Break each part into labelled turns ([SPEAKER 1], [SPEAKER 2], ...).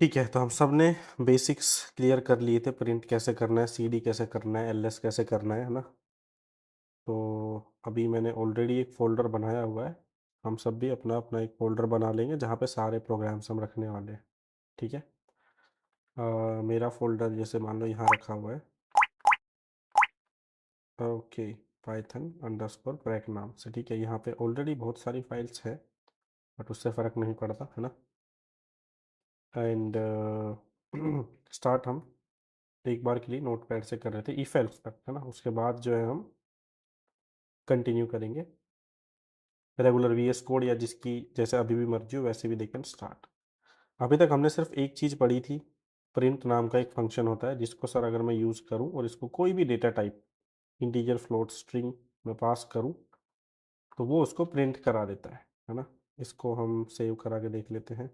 [SPEAKER 1] ठीक है, तो हम सब ने बेसिक्स क्लियर कर लिए थे, प्रिंट कैसे करना है, सीडी कैसे करना है, एलएस कैसे करना है ना? तो अभी मैंने ऑलरेडी एक फ़ोल्डर बनाया हुआ है। हम सब भी अपना-अपना एक फ़ोल्डर बना लेंगे जहाँ पे सारे प्रोग्राम्स हम रखने वाले हैं, ठीक है? मेरा फ़ोल्डर जैसे मान लो यहाँ रखा हुआ है, ओके, पाइथन अंडरस्कोर ब्रेक नाम से, ठीक है? यहाँ पे ऑलरेडी बहुत सारी फाइल्स हैं, बट उससे फ़र्क नहीं पड़ता, है ना? एंड स्टार्ट हम एक बार के लिए नोटपैड से कर रहे थे इफ एल्स तक, है ना? उसके बाद जो है हम कंटिन्यू करेंगे रेगुलर वीएस कोड या जिसकी जैसे अभी भी मर्जी हो वैसे भी दे कैन स्टार्ट। अभी तक हमने सिर्फ एक चीज़ पढ़ी थी, प्रिंट नाम का एक फंक्शन होता है जिसको सर अगर मैं यूज़ करूँ और इसको कोई भी data type integer float string में पास करूँ तो वो उसको प्रिंट करा देता है ना? इसको हम सेव करा के देख लेते हैं।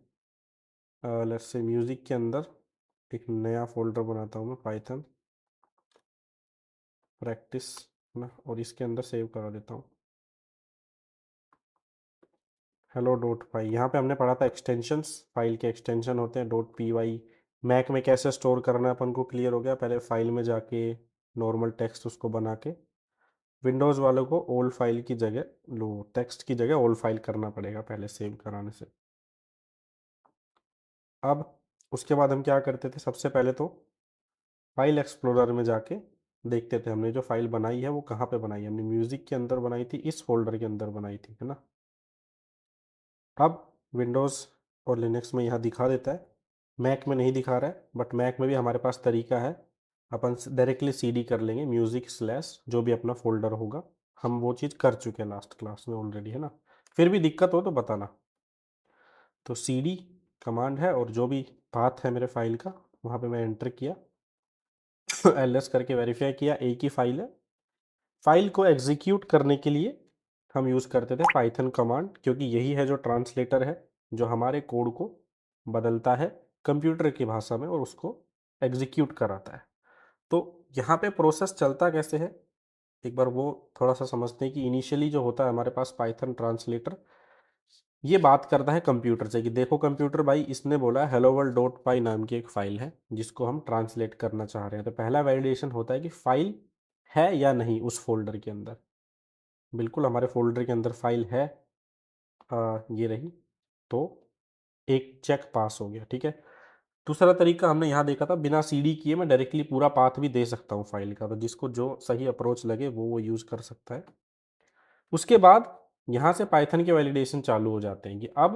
[SPEAKER 1] लेट्स से म्यूज़िक के अंदर एक नया फ़ोल्डर बनाता हूँ मैं, पाइथन प्रैक्टिस, है ना? और इसके अंदर सेव करा देता हूँ हेलो डॉट पाई। यहाँ पे हमने पढ़ा था एक्सटेंशंस, फाइल के एक्सटेंशन होते हैं डॉट पी वाई। मैक में कैसे स्टोर करना है अपन को क्लियर हो गया, पहले फाइल में जाके नॉर्मल टेक्स्ट उसको बना के। विंडोज़ वालों को ओल्ड फाइल की जगह लो टेक्स्ट की जगह ओल्ड फाइल करना पड़ेगा पहले सेव कराने से। अब उसके बाद हम क्या करते थे, सबसे पहले तो फाइल एक्सप्लोरर में जाके देखते थे हमने जो फाइल बनाई है वो कहाँ पे बनाई है। हमने म्यूज़िक के अंदर बनाई थी, इस फोल्डर के अंदर बनाई थी, है ना? अब विंडोज़ और लिनक्स में यहाँ दिखा देता है, मैक में नहीं दिखा रहा है, बट मैक में भी हमारे पास तरीका है, अपन डायरेक्टली सीडी कर लेंगे म्यूज़िक स्लैश जो भी अपना फ़ोल्डर होगा। हम वो चीज़ कर चुके हैं लास्ट क्लास में ऑलरेडी, है ना? फिर भी दिक्कत हो तो बताना। तो सीडी कमांड है और जो भी पाथ है मेरे फाइल का वहाँ पे मैं एंटर किया एलएस करके वेरीफाई किया, एक ही फाइल है। फाइल को एग्जीक्यूट करने के लिए हम यूज़ करते थे पाइथन कमांड, क्योंकि यही है जो ट्रांसलेटर है जो हमारे कोड को बदलता है कंप्यूटर की भाषा में और उसको एग्जीक्यूट कराता है। तो यहाँ पे प्रोसेस चलता कैसे है, एक बार वो थोड़ा सा समझते हैं कि इनिशियली जो होता है हमारे पास पाइथन ट्रांसलेटर ये बात करता है कंप्यूटर से कि देखो कंप्यूटर भाई, इसने बोला हेलो वर्ल्ड डॉट पाई नाम की एक फ़ाइल है जिसको हम ट्रांसलेट करना चाह रहे हैं। तो पहला वैलिडेशन होता है कि फ़ाइल है या नहीं उस फ़ोल्डर के अंदर। बिल्कुल हमारे फ़ोल्डर के अंदर फ़ाइल है, ये रही, तो एक चेक पास हो गया, ठीक है। दूसरा तरीका हमने यहाँ देखा था, बिना सीडी किए मैं डायरेक्टली पूरा पाथ भी दे सकता हूँ फ़ाइल का, तो जिसको जो सही अप्रोच लगे वो यूज़ कर सकता है। उसके बाद यहाँ से पाइथन के वैलिडेशन चालू हो जाते हैं कि अब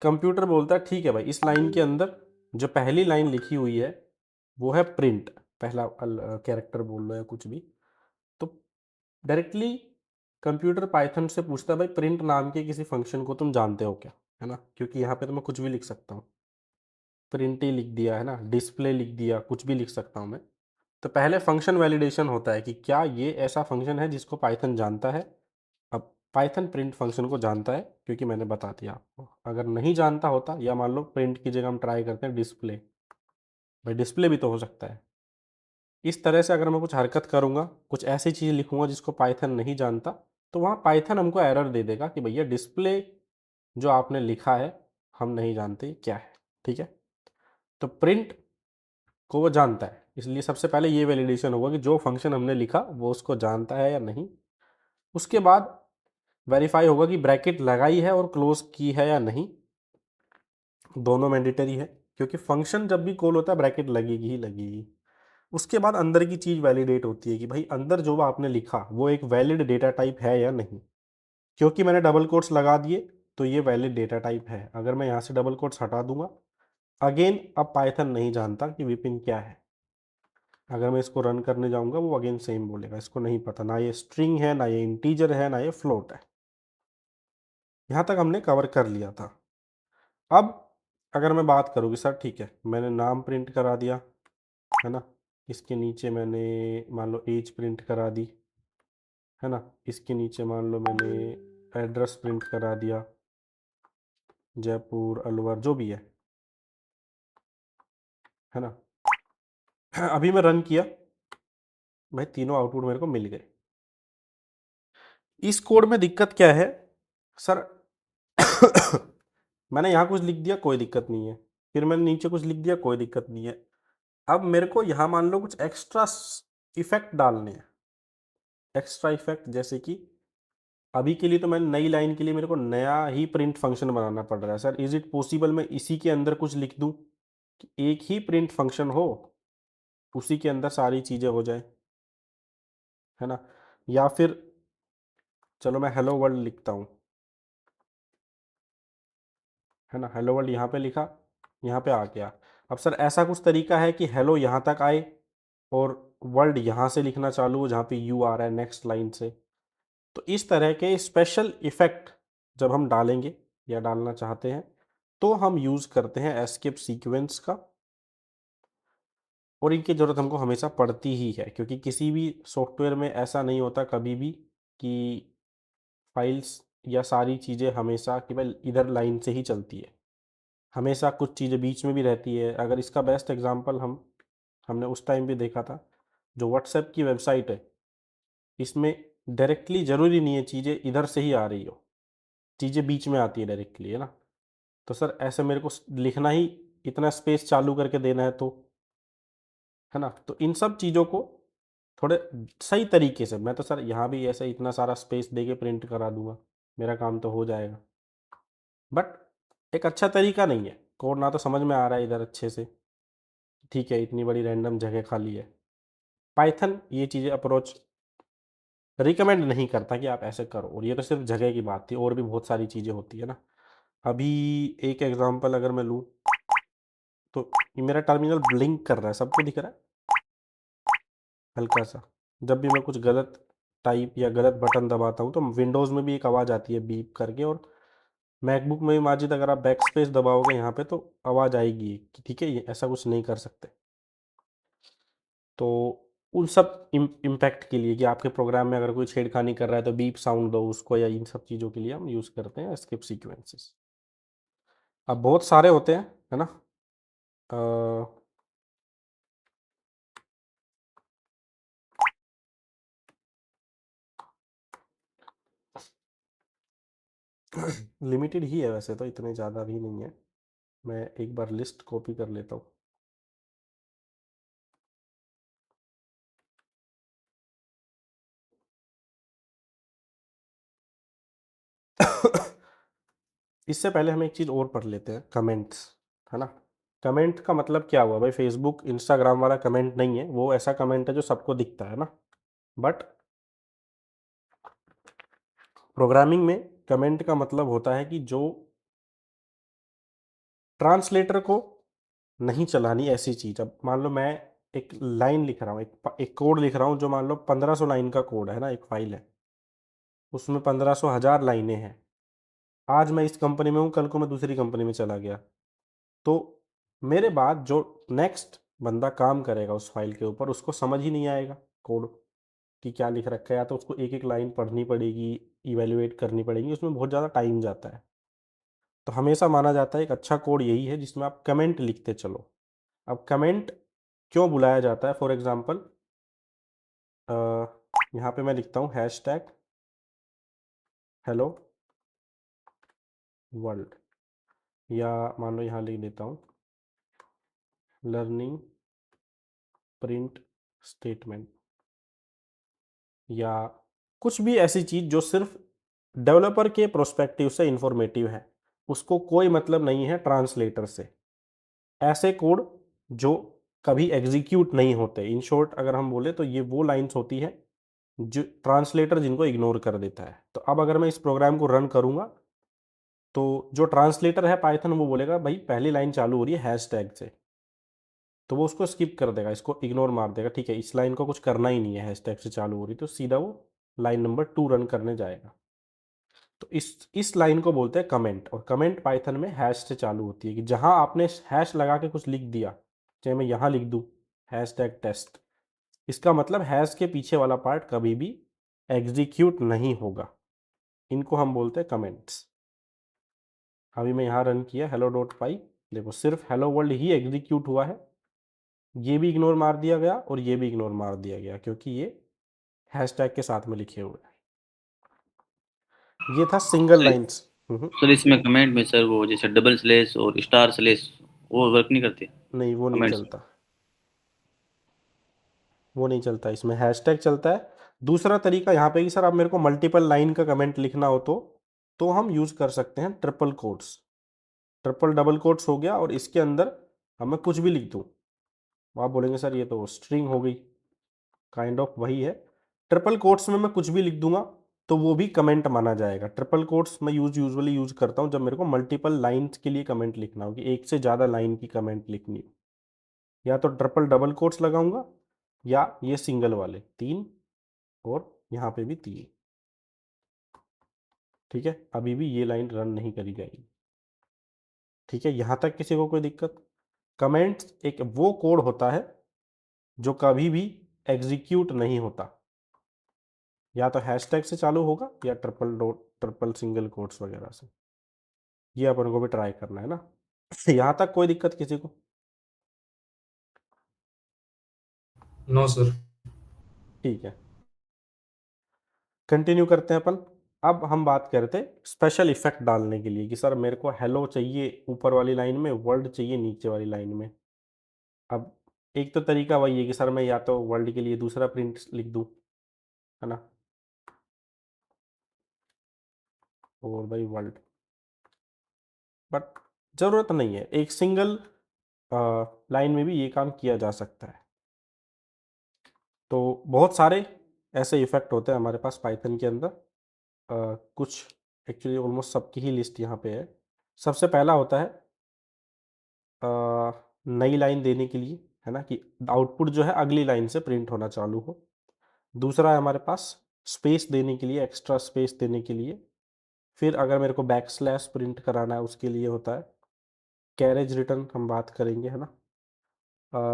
[SPEAKER 1] कंप्यूटर बोलता है ठीक है भाई, इस लाइन के अंदर जो पहली लाइन लिखी हुई है वो है प्रिंट, पहला कैरेक्टर बोल लो या कुछ भी। तो डायरेक्टली कंप्यूटर पाइथन से पूछता है भाई प्रिंट नाम के किसी फंक्शन को तुम जानते हो क्या, है ना? क्योंकि यहाँ पे तो मैं कुछ भी लिख सकता हूँ, प्रिंट ही लिख दिया, है ना, डिस्प्ले लिख दिया, कुछ भी लिख सकता हूँ मैं। तो पहले फंक्शन वैलिडेशन होता है कि क्या ये ऐसा फंक्शन है जिसको पाइथन जानता है। अब पाइथन प्रिंट फंक्शन को जानता है क्योंकि मैंने बता दिया आपको। अगर नहीं जानता होता या मान लो प्रिंट की जगह हम ट्राई करते हैं डिस्प्ले, भाई डिस्प्ले भी तो हो सकता है। इस तरह से अगर मैं कुछ हरकत करूँगा, कुछ ऐसी चीज़ लिखूँगा जिसको पाइथन नहीं जानता, तो वहाँ पाइथन हमको एरर दे देगा कि भैया डिस्प्ले जो आपने लिखा है हम नहीं जानते क्या है, ठीक है? तो प्रिंट को वो जानता है, इसलिए सबसे पहले ये वैलिडेशन होगा कि जो फंक्शन हमने लिखा वो उसको जानता है या नहीं। उसके बाद वेरीफाई होगा कि ब्रैकेट लगाई है और क्लोज की है या नहीं, दोनों मैंडेटरी है, क्योंकि फंक्शन जब भी कॉल होता है ब्रैकेट लगेगी ही लगेगी। उसके बाद अंदर की चीज़ वैलिडेट होती है कि भाई अंदर जो आपने लिखा वो एक वैलिड डेटा टाइप है या नहीं। क्योंकि मैंने डबल कोट्स लगा दिए तो ये वैलिड डेटा टाइप है। अगर मैं यहाँ से डबल कोट्स हटा दूंगा, अगेन अब पाइथन नहीं जानता कि विपिन क्या है। अगर मैं इसको रन करने जाऊंगा वो अगेन सेम बोलेगा, इसको नहीं पता, ना ये स्ट्रिंग है, ना ये इंटीजर है, ना ये फ्लोट है। यहाँ तक हमने कवर कर लिया था। अब अगर मैं बात करूँ कि सर ठीक है मैंने नाम प्रिंट करा दिया, है ना, इसके नीचे मैंने मान लो एज प्रिंट करा दी, है ना, इसके नीचे मान लो मैंने एड्रेस प्रिंट करा दिया, जयपुर अलवर जो भी है ना। अभी मैं रन किया, भाई तीनों आउटपुट मेरे को मिल गए। इस कोड में दिक्कत क्या है सर? मैंने यहाँ कुछ लिख दिया कोई दिक्कत नहीं है, फिर मैंने नीचे कुछ लिख दिया, कोई दिक्कत नहीं है। अब मेरे को यहाँ मान लो कुछ एक्स्ट्रा इफेक्ट डालने हैं। एक्स्ट्रा इफेक्ट जैसे कि अभी के लिए तो मैंने नई लाइन के लिए मेरे को नया ही प्रिंट फंक्शन बनाना पड़ रहा है। सर इज इट पॉसिबल मैं इसी के अंदर कुछ लिख दूं कि एक ही प्रिंट फंक्शन हो, उसी के अंदर सारी चीजें हो जाए, है ना? या फिर चलो मैं हेलो वर्ल्ड लिखता हूँ, है ना? हेलो वर्ल्ड यहाँ पे लिखा, यहाँ पे आ गया। अब सर ऐसा कुछ तरीका है कि हेलो यहाँ तक आए और वर्ल्ड यहाँ से लिखना चालू हो जहाँ पे यू आ रहा है नेक्स्ट लाइन से। तो इस तरह के स्पेशल इफेक्ट जब हम डालेंगे या डालना चाहते हैं तो हम यूज़ करते हैं एस्केप सीक्वेंस का, और इनकी ज़रूरत हमको हमेशा पड़ती ही है, क्योंकि किसी भी सॉफ्टवेयर में ऐसा नहीं होता कभी भी कि फाइल्स या सारी चीज़ें हमेशा केवल इधर लाइन से ही चलती है। हमेशा कुछ चीज़ें बीच में भी रहती है। अगर इसका बेस्ट एग्जांपल हमने उस टाइम भी देखा था, जो व्हाट्सएप की वेबसाइट है, इसमें डायरेक्टली ज़रूरी नहीं है चीज़ें इधर से ही आ रही हो, चीज़ें बीच में आती है डायरेक्टली, है ना? तो सर ऐसे मेरे को लिखना ही इतना स्पेस चालू करके देना है तो, है ना? तो इन सब चीज़ों को थोड़े सही तरीके से, मैं तो सर यहाँ भी ऐसे इतना सारा स्पेस दे के प्रिंट करा दूंगा, मेरा काम तो हो जाएगा। बट एक अच्छा तरीका नहीं है। कोड ना तो समझ में आ रहा है इधर अच्छे से, ठीक है इतनी बड़ी रैंडम जगह खाली है। पाइथन ये चीज़ें अप्रोच रिकमेंड नहीं करता कि आप ऐसे करो, और ये तो सिर्फ जगह की बात थी, और भी बहुत सारी चीज़ें होती है ना। अभी एक एग्जांपल अगर मैं लूँ तो ये मेरा टर्मिनल ब्लिंक कर रहा है, सबको दिख रहा है हल्का सा। जब भी मैं कुछ गलत टाइप या गलत बटन दबाता हूँ तो विंडोज़ में भी एक आवाज़ आती है बीप करके, और मैकबुक में भी माजिद अगर आप बैक स्पेस दबाओगे यहाँ पे तो आवाज़ आएगी कि ठीक है ये ऐसा कुछ नहीं कर सकते। तो उन सब इम्पैक्ट के लिए कि आपके प्रोग्राम में अगर कोई छेड़खानी कर रहा है तो बीप साउंड दो उसको, या इन सब चीज़ों के लिए हम यूज़ करते हैं एस्केप सीक्वेंसेस। अब बहुत सारे होते हैं, है ना? लिमिटेड ही है वैसे तो, इतने ज़्यादा भी नहीं है। मैं एक बार लिस्ट कॉपी कर लेता हूँ। इससे पहले हम एक चीज़ और पढ़ लेते हैं, कमेंट्स, है ना? कमेंट का मतलब क्या हुआ भाई? फेसबुक इंस्टाग्राम वाला कमेंट नहीं है, वो ऐसा कमेंट है जो सबको दिखता है ना। बट प्रोग्रामिंग में कमेंट का मतलब होता है कि जो ट्रांसलेटर को नहीं चलानी ऐसी चीज़। अब मान लो मैं एक लाइन लिख रहा हूँ, एक कोड लिख रहा हूँ जो मान लो 1500 लाइन का कोड है ना, एक फाइल है, उसमें 1500 हज़ार लाइनें हैं। आज मैं इस कंपनी में हूँ, कल को मैं दूसरी कंपनी में चला गया, तो मेरे बाद जो नेक्स्ट बंदा काम करेगा उस फाइल के ऊपर, उसको समझ ही नहीं आएगा कोड कि क्या लिख रखा है, या तो उसको एक एक लाइन पढ़नी पड़ेगी, इवेल्युएट करनी पड़ेगी, उसमें बहुत ज़्यादा टाइम जाता है। तो हमेशा माना जाता है एक अच्छा कोड यही है जिसमें आप कमेंट लिखते चलो। अब कमेंट क्यों बुलाया जाता है? फॉर एग्जांपल यहाँ पे मैं लिखता हूँ हैशटैग हेलो वर्ल्ड, या मान लो यहाँ लिख देता हूँ लर्निंग प्रिंट स्टेटमेंट, या कुछ भी ऐसी चीज़ जो सिर्फ डेवलपर के प्रोस्पेक्टिव से इंफॉर्मेटिव है, उसको कोई मतलब नहीं है ट्रांसलेटर से। ऐसे कोड जो कभी एग्जीक्यूट नहीं होते, इन शॉर्ट अगर हम बोले तो ये वो लाइंस होती है जो ट्रांसलेटर जिनको इग्नोर कर देता है। तो अब अगर मैं इस प्रोग्राम को रन करूँगा तो जो ट्रांसलेटर है पाइथन वो बोलेगा भाई पहली लाइन चालू हो रही है हैशटैग से, तो वो उसको स्किप कर देगा, इसको इग्नोर मार देगा, ठीक है इस लाइन को कुछ करना ही नहीं है, हैशटैग से चालू हो रही, तो सीधा वो लाइन नंबर 2 रन करने जाएगा। तो इस लाइन को बोलते हैं कमेंट, और कमेंट पाइथन में हैश से चालू होती है कि जहां आपने हैश लगा के कुछ लिख दिया, चाहे मैं यहाँ लिख दूँ हैशटैग टेस्ट, इसका मतलब हैश के पीछे वाला पार्ट कभी भी एग्जीक्यूट नहीं होगा। इनको हम बोलते हैं कमेंट्स। अभी मैं यहाँ रन किया हेलो डॉट पाई, देखो सिर्फ हेलो वर्ल्ड ही एग्जीक्यूट हुआ है, ये भी इग्नोर मार दिया गया और ये भी इग्नोर मार दिया गया क्योंकि ये हैशटैग के साथ में लिखे हुए हैं। ये था सिंगल
[SPEAKER 2] सर
[SPEAKER 1] लाइन्स।
[SPEAKER 2] सर इसमें कमेंट में सर वो जैसे डबल स्लैश और स्टार स्लैश वो वर्क नहीं करती
[SPEAKER 1] नहीं, वो नहीं
[SPEAKER 2] कमेंट्स में?
[SPEAKER 1] चलता। वो नहीं चलता, इसमें हैशटैग चलता है। दूसरा तरीका यहाँ पे कि सर आप मेरे को मल्टीपल लाइन का कमेंट लिखना हो तो हम यूज़ कर सकते हैं triple quotes. Triple double quotes हो गया और इसके अंदर अब मैं कुछ भी लिख दूँ, आप बोलेंगे सर ये तो स्ट्रिंग हो गई, काइंड ऑफ वही है। ट्रिपल कोट्स में मैं कुछ भी लिख दूंगा तो वो भी कमेंट माना जाएगा। ट्रिपल कोट्स मैं यूजुअली यूज करता हूँ जब मेरे को मल्टीपल लाइंस के लिए कमेंट लिखना हो, कि एक से ज़्यादा लाइन की कमेंट लिखनी हो। या तो ट्रिपल डबल कोट्स लगाऊंगा या ये सिंगल वाले तीन, और यहाँ पे भी तीन। ठीक है, अभी भी ये लाइन रन नहीं करी जाएगी। ठीक है, यहाँ तक किसी को कोई दिक्कत? कमेंट्स एक वो कोड होता है जो कभी भी एग्जीक्यूट नहीं होता, या तो हैशटैग से चालू होगा या triple dot triple single quotes वगैरह से। ये अपन को भी ट्राई करना है ना। यहाँ तक कोई दिक्कत किसी को?
[SPEAKER 3] No sir.
[SPEAKER 1] ठीक है, कंटिन्यू करते हैं अपन। अब हम बात करते हैं स्पेशल इफेक्ट डालने के लिए, कि सर मेरे को हेलो चाहिए ऊपर वाली लाइन में, वर्ल्ड चाहिए नीचे वाली लाइन में। अब एक तो तरीका वही है कि सर मैं या तो वर्ल्ड के लिए दूसरा प्रिंट लिख दूं, है ना, और भाई वर्ल्ड। बट जरूरत नहीं है, एक सिंगल लाइन में भी ये काम किया जा सकता है। तो बहुत सारे ऐसे इफेक्ट होते हैं हमारे पास पाइथन के अंदर। कुछ एक्चुअली ऑलमोस्ट सबकी ही लिस्ट यहाँ पे है। सबसे पहला होता है नई लाइन देने के लिए, है ना, कि आउटपुट जो है अगली लाइन से प्रिंट होना चालू हो। दूसरा है हमारे पास स्पेस देने के लिए, एक्स्ट्रा स्पेस देने के लिए। फिर अगर मेरे को बैक स्लैश प्रिंट कराना है उसके लिए होता है कैरेज रिटर्न, हम बात करेंगे, है ना।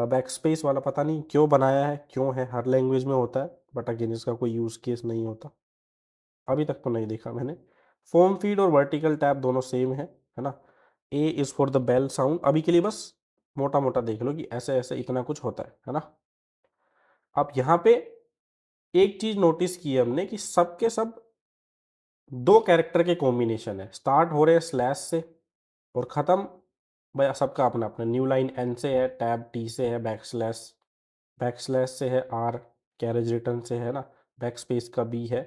[SPEAKER 1] बैक स्पेस वाला पता नहीं क्यों बनाया है, क्यों है, हर लैंग्वेज में होता है, बट अगेन इसका कोई यूज़ केस नहीं होता, अभी तक तो नहीं देखा मैंने। फॉर्म फीड और वर्टिकल टैब दोनों सेम है ना। A is for the bell sound, अभी के लिए बस मोटा मोटा देख लो कि ऐसे ऐसे इतना कुछ होता है ना। अब यहाँ पे एक चीज नोटिस की है हमने कि सब के सब दो कैरेक्टर के कॉम्बिनेशन है, स्टार्ट हो रहे हैं स्लैश से और ख़त्म भाई सबका अपना अपना। न्यू लाइन एन से है, टैब टी से है, बैक स्लैश से है, आर कैरेज रिटर्न से है ना, बैक स्पेस का बी है।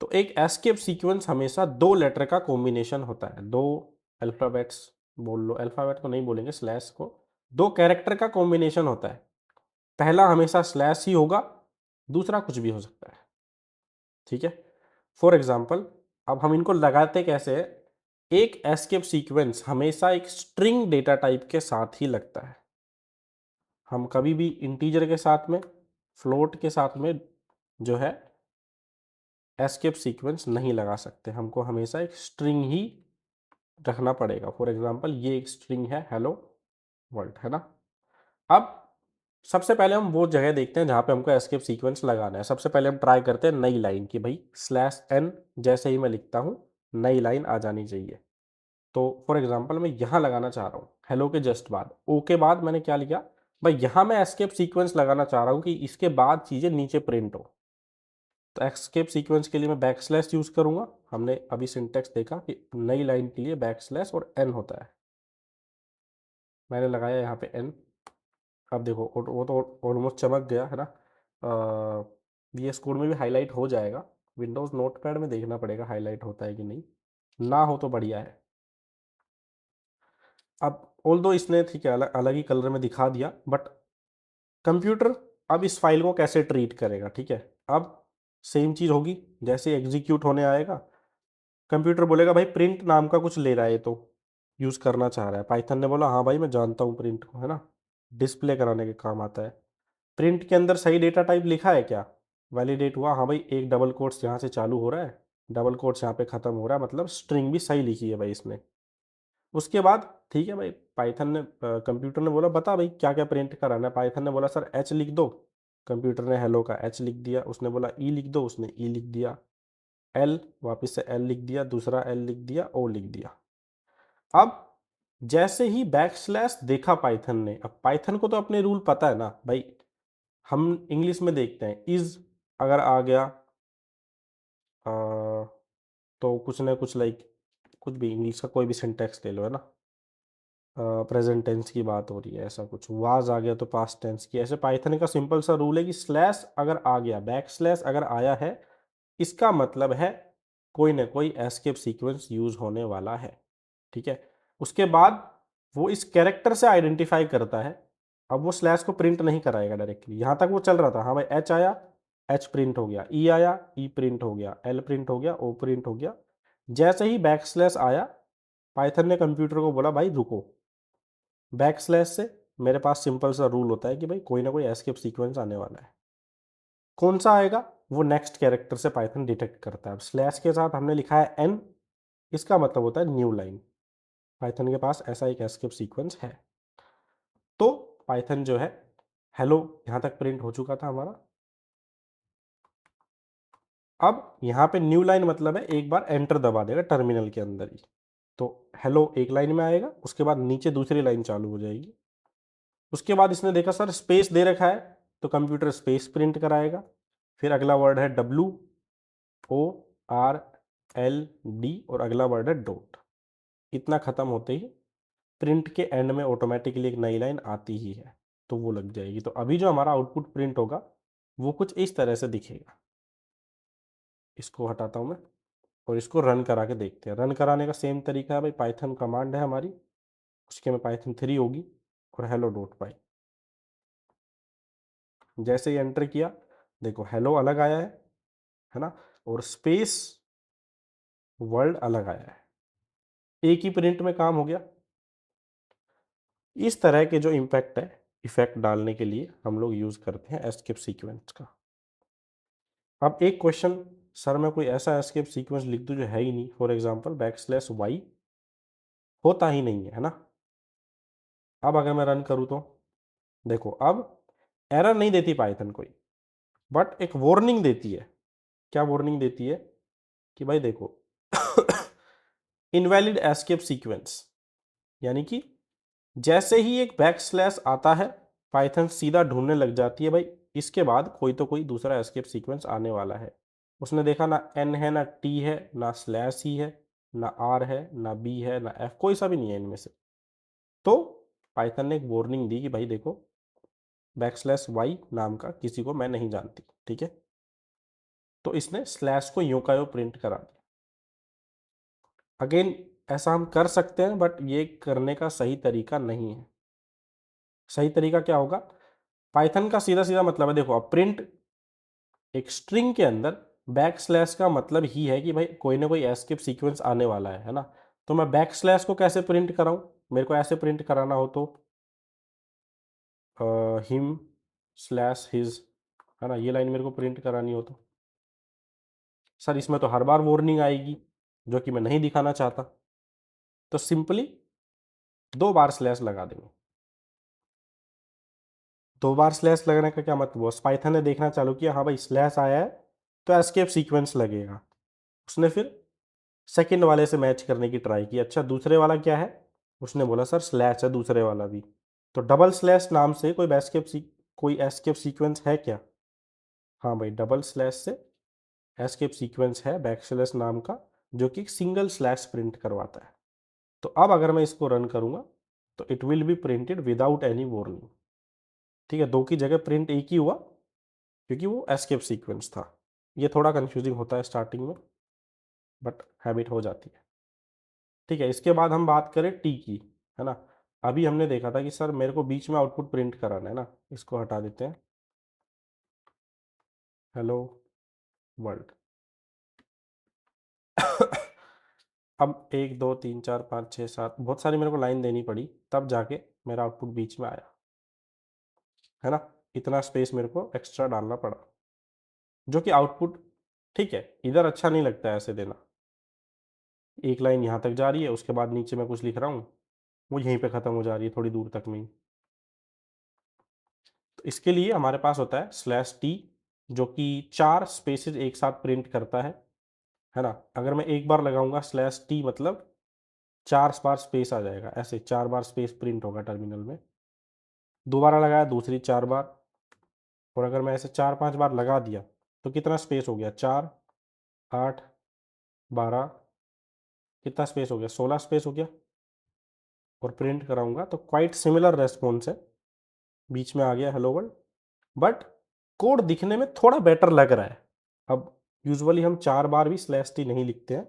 [SPEAKER 1] तो एक एस्केप सीक्वेंस हमेशा दो लेटर का कॉम्बिनेशन होता है, दो अल्फ़ाबेट्स बोल लो, अल्फ़ाबेट को नहीं बोलेंगे, स्लैश को, दो कैरेक्टर का कॉम्बिनेशन होता है। पहला हमेशा स्लैश ही होगा, दूसरा कुछ भी हो सकता है। ठीक है, फॉर एग्जाम्पल अब हम इनको लगाते कैसे हैं? एक एस्केप सीक्वेंस हमेशा एक स्ट्रिंग डेटा टाइप के साथ ही लगता है। हम कभी भी इंटीजर के साथ में, फ्लोट के साथ में जो है एस्केप सीक्वेंस नहीं लगा सकते, हमको हमेशा एक स्ट्रिंग ही रखना पड़ेगा। फॉर एग्जाम्पल ये एक स्ट्रिंग है हेलो वर्ल्ड, है ना। अब सबसे पहले हम वो जगह देखते हैं जहाँ पे हमको एस्केप सीक्वेंस लगाना है। सबसे पहले हम ट्राई करते हैं नई लाइन की, भाई स्लैश एन जैसे ही मैं लिखता हूँ नई लाइन आ जानी चाहिए। तो फॉर एग्जांपल मैं यहाँ लगाना चाह रहा हूँ हेलो के जस्ट बाद, ओ के बाद मैंने क्या लिखा, भाई यहाँ मैं एस्केप सीक्वेंस लगाना चाह रहा हूँ कि इसके बाद चीज़ें नीचे प्रिंट हो। तो एस्केप सीक्वेंस के लिए मैं बैक स्लैश यूज़ करूँगा। हमने अभी सिंटेक्स देखा कि नई लाइन के लिए बैक स्लैश और एन होता है, मैंने लगाया यहाँ पे एन। अब देखो वो तो ऑलमोस्ट चमक गया, है ना। वीएस कोड में भी हाईलाइट हो जाएगा, विंडोज़ नोटपैड में देखना पड़ेगा हाईलाइट होता है कि नहीं, ना हो तो बढ़िया है। अब ऑल दो इसने ठीक है अलग अलग ही कलर में दिखा दिया, बट कंप्यूटर अब इस फाइल को कैसे ट्रीट करेगा? ठीक है, अब सेम चीज़ होगी, जैसे एग्जीक्यूट होने आएगा कंप्यूटर बोलेगा भाई प्रिंट नाम का कुछ ले रहा है, तो यूज़ करना चाह रहा है। पाइथन ने बोला हाँ भाई मैं जानता हूँ प्रिंट को, है ना, डिस्प्ले कराने के काम आता है। प्रिंट के अंदर सही डेटा टाइप लिखा है क्या? वैलिडेट हुआ, हाँ भाई एक डबल कोट्स यहाँ से चालू हो रहा है, डबल कोट्स यहाँ पे ख़त्म हो रहा है, मतलब स्ट्रिंग भी सही लिखी है भाई इसने। उसके बाद ठीक है भाई, पाइथन ने कंप्यूटर ने बोला बता भाई क्या क्या प्रिंट कराना है। पाइथन ने बोला सर एच लिख दो, कंप्यूटर ने हेलो का एच लिख दिया। उसने बोला ई लिख दो, उसने ई लिख दिया। एल, वापस से एल लिख दिया, दूसरा एल लिख दिया, ओ लिख दिया। अब जैसे ही बैक स्लैश देखा पाइथन ने, अब पाइथन को तो अपने रूल पता है ना भाई, हम इंग्लिश में देखते हैं इज अगर आ गया तो कुछ ना कुछ लाइक कुछ भी इंग्लिश का कोई भी सिंटेक्स ले लो, है ना। प्रेजेंट टेंस की बात हो रही है, ऐसा कुछ वाज आ गया तो पास्ट टेंस की। ऐसे पाइथन का सिंपल सा रूल है कि स्लैश अगर आ गया, बैक स्लैश अगर आया है, इसका मतलब है कोई ना कोई एस्केप सीक्वेंस यूज होने वाला है। ठीक है, उसके बाद वो इस कैरेक्टर से आइडेंटिफाई करता है। अब वो स्लैश को प्रिंट नहीं कराएगा डायरेक्टली, यहां तक वो चल रहा था, हाँ भाई एच आया, एच प्रिंट हो गया, ई आया, ई प्रिंट हो गया, एल प्रिंट हो गया, ओ प्रिंट हो गया। जैसे ही बैक स्लैश आया, पाइथन ने कंप्यूटर को बोला भाई रुको। बैक स्लैश से मेरे पास सिंपल सा रूल होता है कि भाई कोई ना कोई एस्केप सीक्वेंस आने वाला है। कौन सा आएगा, वो नेक्स्ट कैरेक्टर से पाइथन डिटेक्ट करता है। अब स्लैश के साथ हमने लिखा है एन, इसका मतलब होता है न्यू लाइन। पाइथन के पास ऐसा एक एस्केप सीक्वेंस है। तो पाइथन जो है हेलो यहां तक प्रिंट हो चुका था हमारा। अब यहां पे न्यू लाइन मतलब है एक बार एंटर दबा देगा टर्मिनल के अंदर ही। तो हेलो एक लाइन में आएगा, उसके बाद नीचे दूसरी लाइन चालू हो जाएगी। उसके बाद इसने देखा सर स्पेस दे रखा है, तो कंप्यूटर स्पेस प्रिंट कराएगा। फिर अगला वर्ड है W O R L D और अगला वर्ड है डॉट। इतना खत्म होते ही प्रिंट के एंड में ऑटोमेटिकली एक नई लाइन आती ही है, तो वो लग जाएगी। तो अभी जो हमारा आउटपुट प्रिंट होगा वो कुछ इस तरह से दिखेगा। इसको हटाता हूं मैं और इसको रन करा के देखते हैं। रन कराने का सेम तरीका है भाई, पाइथन कमांड है हमारी, उसके में पाइथन 3 होगी और हेलो डॉट पाई। जैसे ही एंटर किया, देखो हेलो अलग आया है ना, और स्पेस वर्ल्ड अलग आया है। एक ही प्रिंट में काम हो गया। इस तरह के जो इम्पैक्ट है, इफेक्ट डालने के लिए हम लोग यूज करते हैं एस्केप सीक्वेंस का। अब एक क्वेश्चन, सर मैं कोई ऐसा एस्केप सीक्वेंस लिख दूं जो है ही नहीं, for example back slash Y होता ही नहीं है ना। अब अगर मैं रन करूं तो देखो, अब एरर नहीं देती पाइथन कोई, बट एक वार्निंग देती है। क्या वार्निंग देती है कि भाई देखो इनवैलिड एस्केप सीक्वेंस, यानी कि जैसे ही एक बैक स्लैश आता है, पाइथन सीधा ढूंढने लग जाती है भाई इसके बाद कोई तो कोई दूसरा एस्केप सीक्वेंस आने वाला है। उसने देखा ना एन है ना टी है ना स्लैश ही है ना आर है ना बी है ना एफ, कोई सा भी नहीं है इनमें से। तो पाइथन ने एक वार्निंग दी कि भाई देखो बैक स्लैश वाई नाम का किसी को मैं नहीं जानती। ठीक है, तो इसने स्लैश को यूं का यूं प्रिंट करा दिया। अगेन ऐसा हम कर सकते हैं, बट ये करने का सही तरीका नहीं है। सही तरीका क्या होगा, पाइथन का सीधा सीधा मतलब है, देखो अब प्रिंट एक स्ट्रिंग के अंदर बैक स्लैश का मतलब ही है कि भाई कोई ना कोई एस्केप सीक्वेंस आने वाला है ना। तो मैं बैक स्लैश को कैसे प्रिंट कराऊं, मेरे को ऐसे प्रिंट कराना हो तो हिम स्लैश हिज, है ना, ये लाइन मेरे को प्रिंट करानी हो तो सर इसमें तो हर बार वार्निंग आएगी जो कि मैं नहीं दिखाना चाहता। तो सिंपली 2 बार स्लैश लगा देंगे। 2 बार स्लैश लगने का क्या मतलब हुआ, पाइथन ने देखना चालू किया हाँ भाई स्लैश आया है तो एस्केप सीक्वेंस लगेगा। उसने फिर सेकंड वाले से मैच करने की ट्राई की, अच्छा दूसरे वाला क्या है, उसने बोला सर स्लैश है दूसरे वाला भी। तो डबल स्लैश नाम से कोई एस्केप सीक्वेंस है क्या, हाँ भाई डबल स्लैश से एस्केप सीक्वेंस है बैक स्लैश नाम का, जो कि सिंगल स्लैश प्रिंट करवाता है। तो अब अगर मैं इसको रन करूंगा तो it will be printed without any warning. ठीक है, 2 की जगह प्रिंट एक ही हुआ क्योंकि वो एस्केप सीक्वेंस था। ये थोड़ा कंफ्यूजिंग होता है स्टार्टिंग में, बट हैबिट हो जाती है। ठीक है, इसके बाद हम बात करें टी की, है ना। अभी हमने देखा था कि सर मेरे को बीच में आउटपुट प्रिंट कराना है ना, इसको हटा देते हैं, हेलो वर्ल्ड। अब 1 2 3 4 5 6 7 बहुत सारी मेरे को लाइन देनी पड़ी, तब जाके मेरा आउटपुट बीच में आया, है ना। इतना स्पेस मेरे को एक्स्ट्रा डालना पड़ा, जो कि आउटपुट ठीक है इधर अच्छा नहीं लगता है ऐसे देना। एक लाइन यहाँ तक जा रही है, उसके बाद नीचे मैं कुछ लिख रहा हूँ, वो यहीं पे ख़त्म हो जा रही है थोड़ी दूर तक में ही। तो इसके लिए हमारे पास होता है स्लैश टी, जो कि 4 स्पेसेस एक साथ प्रिंट करता है ना। अगर मैं एक बार लगाऊंगा स्लैश टी मतलब 4 बार स्पेस आ जाएगा, ऐसे 4 बार स्पेस प्रिंट होगा टर्मिनल में। दोबारा लगाया दूसरी 4 बार, और अगर मैं ऐसे 4 5 बार लगा दिया तो कितना स्पेस हो गया, 4 8 12, कितना स्पेस हो गया, 16 स्पेस हो गया। और प्रिंट कराऊंगा तो क्वाइट सिमिलर रेस्पॉन्स है, बीच में आ गया हेलो वर्ल्ड, बट कोड दिखने में थोड़ा बेटर लग रहा है। अब यूजुअली हम 4 बार भी स्लैश टी नहीं लिखते हैं,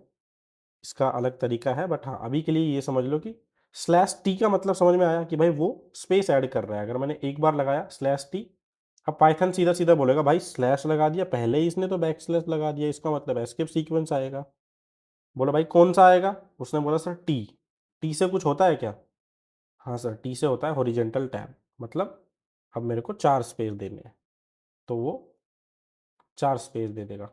[SPEAKER 1] इसका अलग तरीका है, बट हाँ अभी के लिए ये समझ लो कि स्लैश टी का मतलब समझ में आया कि भाई वो स्पेस ऐड कर रहा है। अगर मैंने एक बार लगाया स्लैश टी, अब पाइथन सीधा सीधा बोलेगा भाई स्लैश लगा दिया, पहले ही इसने तो बैक स्लैश लगा दिया, इसका मतलब एस्केप सीक्वेंस आएगा। बोला भाई कौन सा आएगा, उसने बोला सर टी। टी से कुछ होता है क्या? हाँ सर, टी से होता है हॉरिजेंटल टैब, मतलब अब मेरे को 4 स्पेस देने हैं, तो वो 4 स्पेस दे देगा।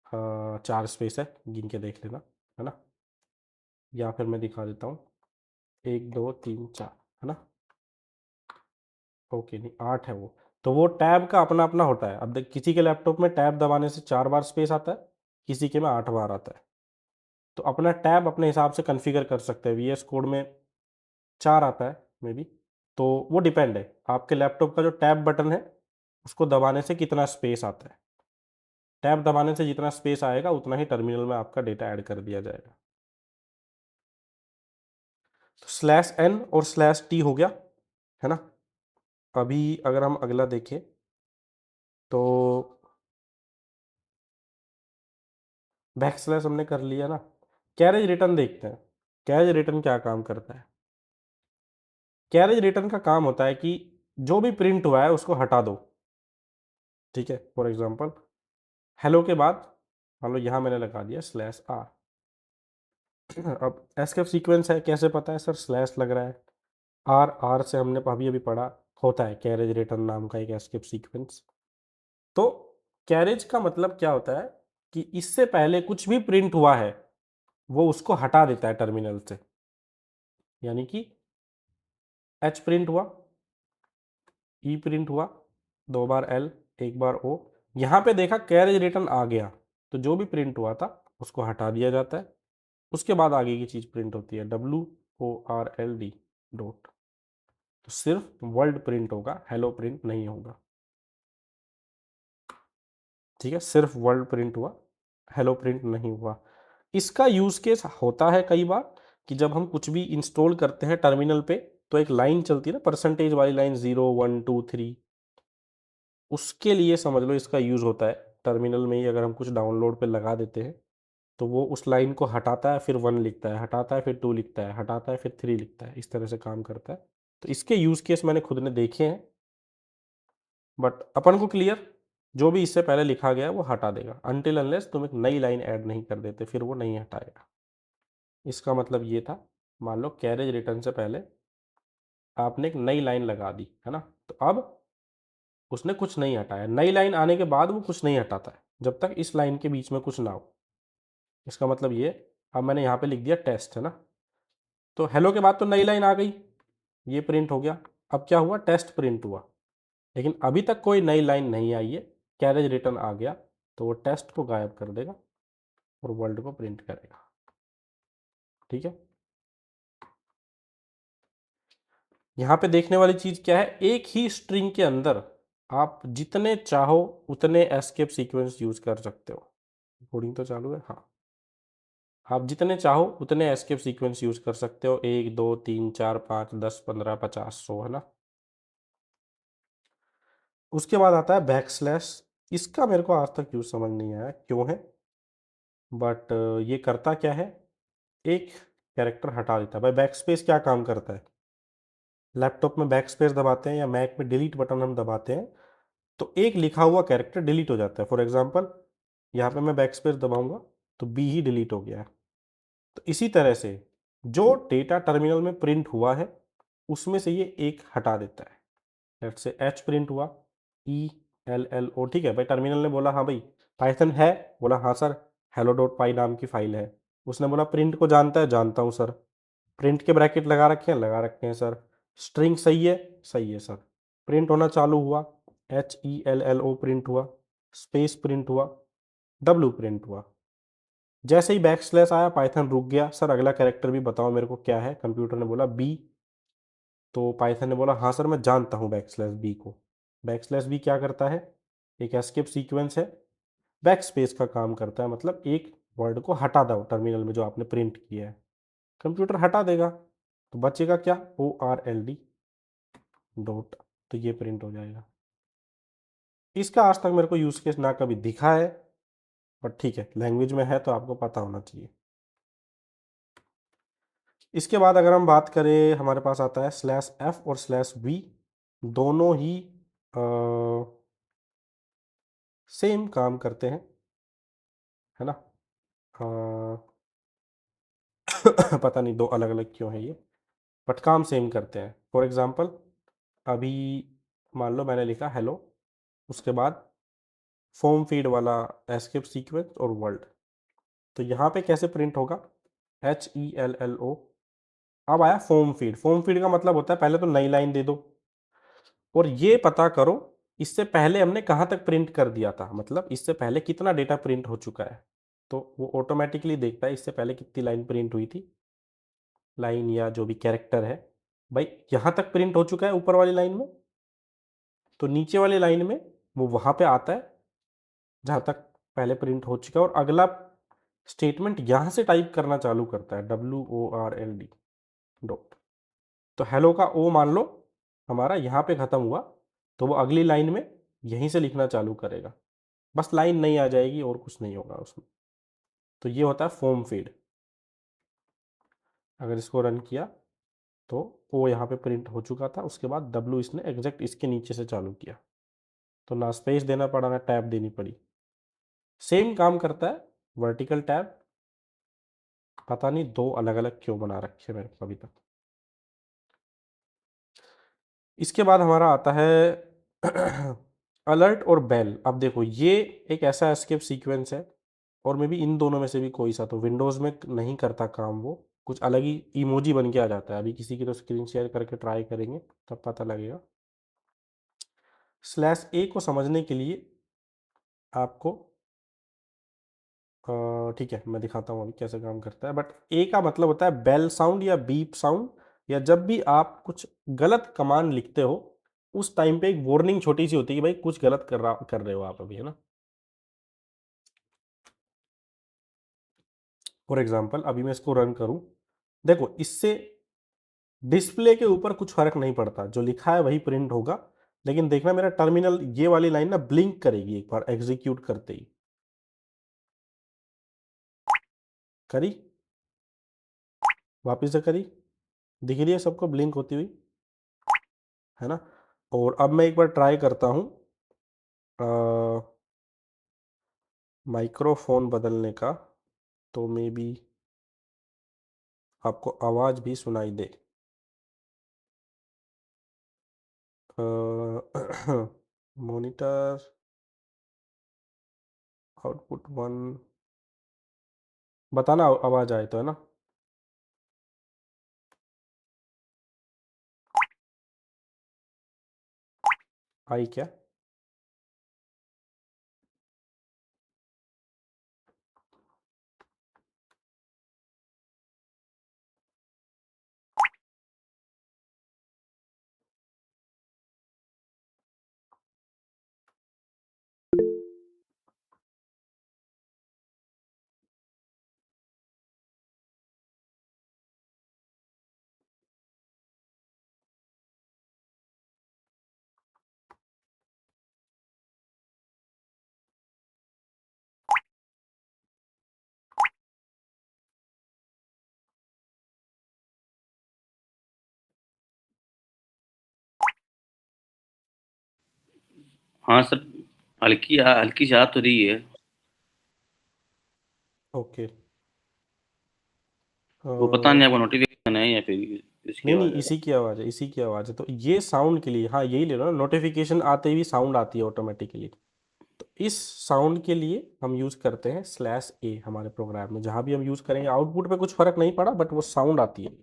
[SPEAKER 1] हाँ 4 स्पेस है, गिन के देख लेना, है ना, या फिर मैं दिखा देता हूँ, 1 2 3 4, है ना, ओके नहीं 8 है वो। तो वो टैब का अपना अपना होता है। अब देख किसी के लैपटॉप में टैब दबाने से 4 बार स्पेस आता है, किसी के में 8 बार आता है। तो अपना टैब अपने हिसाब से कॉन्फ़िगर कर सकते हैं। वीएस कोड में 4 आता है मे बी, तो वो डिपेंड है आपके लैपटॉप का जो टैब बटन है उसको दबाने से कितना स्पेस आता है। टैब दबाने से जितना स्पेस आएगा उतना ही टर्मिनल में आपका डेटा ऐड कर दिया जाएगा। तो स्लैश एन और स्लैश टी हो गया, है ना। अभी अगर हम अगला देखें तो बैक स्लैश हमने कर लिया ना। कैरेज रिटर्न देखते हैं, कैरेज रिटर्न क्या काम करता है। कैरेज रिटर्न का काम होता है कि जो भी प्रिंट हुआ है उसको हटा दो, ठीक है। फॉर एग्जांपल हेलो के बाद मान लो यहाँ मैंने लगा दिया स्लैश आर। अब एस्केप सीक्वेंस है, कैसे पता है सर, स्लैश लग रहा है, आर आर से हमने अभी अभी पढ़ा, होता है कैरेज रिटर्न नाम का एक एस्केप सीक्वेंस। तो कैरेज का मतलब क्या होता है कि इससे पहले कुछ भी प्रिंट हुआ है वो उसको हटा देता है टर्मिनल से। यानी कि एच प्रिंट हुआ, ई प्रिंट हुआ, 2 बार एल, 1 बार ओ, यहाँ पे देखा कैरेज रिटर्न आ गया, तो जो भी प्रिंट हुआ था उसको हटा दिया जाता है। उसके बाद आगे की चीज़ प्रिंट होती है, W O R L D dot. तो सिर्फ वर्ल्ड प्रिंट होगा, हेलो प्रिंट नहीं होगा, ठीक है। सिर्फ वर्ल्ड प्रिंट हुआ, हेलो प्रिंट नहीं हुआ। इसका यूज़ केस होता है कई बार कि जब हम कुछ भी इंस्टॉल करते हैं टर्मिनल पे, तो एक लाइन चलती है ना परसेंटेज वाली लाइन, 0 1 2 3, उसके लिए समझ लो इसका यूज़ होता है। टर्मिनल में ही अगर हम कुछ डाउनलोड पे लगा देते हैं तो वो उस लाइन को हटाता है, फिर 1 लिखता है, हटाता है फिर 2 लिखता है, हटाता है फिर 3 लिखता है, इस तरह से काम करता है। तो इसके यूज़ केस मैंने खुद ने देखे हैं, बट अपन को क्लियर, जो भी इससे पहले लिखा गया है वो हटा देगा, अनटिल अनलेस तुम एक नई लाइन ऐड नहीं कर देते, फिर वो नहीं हटाएगा। इसका मतलब ये था, मान लो कैरेज रिटर्न से पहले आपने एक नई लाइन लगा दी, है ना, तो अब उसने कुछ नहीं हटाया। नई लाइन आने के बाद वो कुछ नहीं हटाता है जब तक इस लाइन के बीच में कुछ ना हो। इसका मतलब ये, अब मैंने यहाँ पे लिख दिया टेस्ट, है ना, तो हेलो के बाद तो नई लाइन आ गई, ये प्रिंट हो गया। अब क्या हुआ, टेस्ट प्रिंट हुआ, लेकिन अभी तक कोई नई लाइन नहीं आई है, कैरेज रिटर्न आ गया, तो वो टेस्ट को गायब कर देगा और वर्ल्ड को प्रिंट करेगा, ठीक है। यहाँ पे देखने वाली चीज़ क्या है, एक ही स्ट्रिंग के अंदर आप जितने चाहो उतने एस्केप सीक्वेंस यूज कर सकते हो। कोडिंग तो चालू है, हाँ, आप जितने चाहो उतने एस्केप सीक्वेंस यूज कर सकते हो, 1 2 3 4 5 10 15 50 100, है ना। उसके बाद आता है बैक स्लैश। इसका मेरे को आज तक यूज समझ नहीं आया क्यों है, बट ये करता क्या है, एक कैरेक्टर हटा देता है। भाई बैक स्पेस क्या काम करता है, लैपटॉप में बैक स्पेस दबाते हैं या मैक में डिलीट बटन हम दबाते हैं तो एक लिखा हुआ कैरेक्टर डिलीट हो जाता है। फॉर एग्जांपल यहाँ पे मैं बैक स्पेस दबाऊंगा तो बी ही डिलीट हो गया है। तो इसी तरह से जो डेटा टर्मिनल में प्रिंट हुआ है उसमें से ये एक हटा देता है। लेट्स से एच प्रिंट हुआ, ई एल एल ओ, ठीक है भाई, टर्मिनल ने बोला हाँ भाई पाइथन है, बोला हाँ सर, हेलो डॉट पाई नाम की फाइल है। उसने बोला प्रिंट को जानता है, जानता हूँ सर। प्रिंट के ब्रैकेट लगा रखे हैं, लगा रखे हैं सर। स्ट्रिंग सही है सर। प्रिंट होना चालू हुआ, H E L L O print हुआ, स्पेस प्रिंट हुआ, डब्ल्यू प्रिंट हुआ। जैसे ही बैक स्लैश आया पाइथन रुक गया, सर अगला कैरेक्टर भी बताओ मेरे को क्या है। कंप्यूटर ने बोला बी, तो पाइथन ने बोला हाँ सर मैं जानता हूँ बैक स्लैश बी को। बैक स्लैश बी क्या करता है, एक एस्केप सीक्वेंस है, बैक स्पेस का काम करता है, मतलब एक वर्ड को हटा दो टर्मिनल में जो आपने प्रिंट किया है। कंप्यूटर हटा देगा, तो बचेगा क्या, ORLD डॉट, तो ये प्रिंट हो जाएगा। इसका आज तक मेरे को यूज़ केस ना कभी दिखा है, बट ठीक है, लैंग्वेज में है तो आपको पता होना चाहिए। इसके बाद अगर हम बात करें, हमारे पास आता है /f और /v, दोनों ही सेम काम करते हैं, है ना। पता नहीं दो अलग अलग क्यों है ये, बट काम सेम करते हैं। फॉर एग्जांपल, अभी मान लो मैंने लिखा हेलो, उसके बाद फॉर्म फीड वाला एस्केप सीक्वेंस और वर्ल्ड, तो यहाँ पे कैसे प्रिंट होगा, HELLO। अब आया फॉर्म फीड, फॉर्म फीड का मतलब होता है पहले तो नई लाइन दे दो, और ये पता करो इससे पहले हमने कहाँ तक प्रिंट कर दिया था, मतलब इससे पहले कितना डेटा प्रिंट हो चुका है, तो वो ऑटोमेटिकली देखता है इससे पहले कितनी लाइन प्रिंट हुई थी, लाइन या जो भी कैरेक्टर है, भाई यहाँ तक प्रिंट हो चुका है ऊपर वाली लाइन में, तो नीचे वाली लाइन में वो वहाँ पे आता है जहाँ तक पहले प्रिंट हो चुका है, और अगला स्टेटमेंट यहाँ से टाइप करना चालू करता है, WORLD डॉट। तो हेलो का ओ मान लो हमारा यहाँ पे ख़त्म हुआ, तो वो अगली लाइन में यहीं से लिखना चालू करेगा, बस लाइन नहीं आ जाएगी और कुछ नहीं होगा उसमें। तो ये होता है फॉर्म फीड। अगर इसको रन किया तो ओ यहाँ पे प्रिंट हो चुका था, उसके बाद डब्लू इसने एग्जैक्ट इसके नीचे से चालू किया, तो ना स्पेस देना पड़ा ना टैब देनी पड़ी, सेम काम करता है वर्टिकल टैब। पता नहीं दो अलग अलग क्यों बना रखे मैंने अभी तक। इसके बाद हमारा आता है अलर्ट और बेल। अब देखो ये एक ऐसा एस्केप सीक्वेंस है, और मे बी इन दोनों में से भी कोई सा, तो विंडोज़ में नहीं करता काम, वो कुछ अलग ही इमोजी बन के आ जाता है। अभी किसी की तो स्क्रीन शेयर करके ट्राई करेंगे तब पता लगेगा। /a को समझने के लिए आपको ठीक है मैं दिखाता हूँ अभी कैसे काम करता है, बट ए का मतलब होता है बेल साउंड या बीप साउंड, या जब भी आप कुछ गलत कमांड लिखते हो उस टाइम पे एक वार्निंग छोटी सी होती है कि भाई कुछ गलत कर रहे हो आप अभी, है ना। फॉर एग्जांपल अभी मैं इसको रन करूं, देखो इससे डिस्प्ले के ऊपर कुछ फर्क नहीं पड़ता, जो लिखा है वही प्रिंट होगा, लेकिन देखना मेरा टर्मिनल ये वाली लाइन ना ब्लिंक करेगी एक बार एग्जीक्यूट करते ही, करी, वापिस से करी, दिख रही है सबको ब्लिंक होती हुई, है ना। और अब मैं एक बार ट्राई करता हूँ माइक्रोफोन बदलने का, तो मे बी आपको आवाज़ भी सुनाई दे। मॉनिटर आउटपुट 1, बताना आवाज़ आए तो, है ना। आई क्या,
[SPEAKER 2] हाँ सर, हल्की हल्की सी आ तो रही है।
[SPEAKER 1] ओके।
[SPEAKER 2] वो पता नहीं आपको नोटिफिकेशन है या फिर इसकी
[SPEAKER 1] नहीं नहीं,
[SPEAKER 2] आवाज़ है।
[SPEAKER 1] इसी की आवाज़ है, इसी की आवाज़ है, तो ये साउंड के लिए, हाँ यही ले लो ना, नोटिफिकेशन आते ही साउंड आती है ऑटोमेटिकली, तो इस साउंड के लिए हम यूज़ करते हैं /a हमारे प्रोग्राम में, जहाँ भी हम यूज़ करेंगे आउटपुट पे कुछ फ़र्क नहीं पड़ा, बट वो साउंड आती है।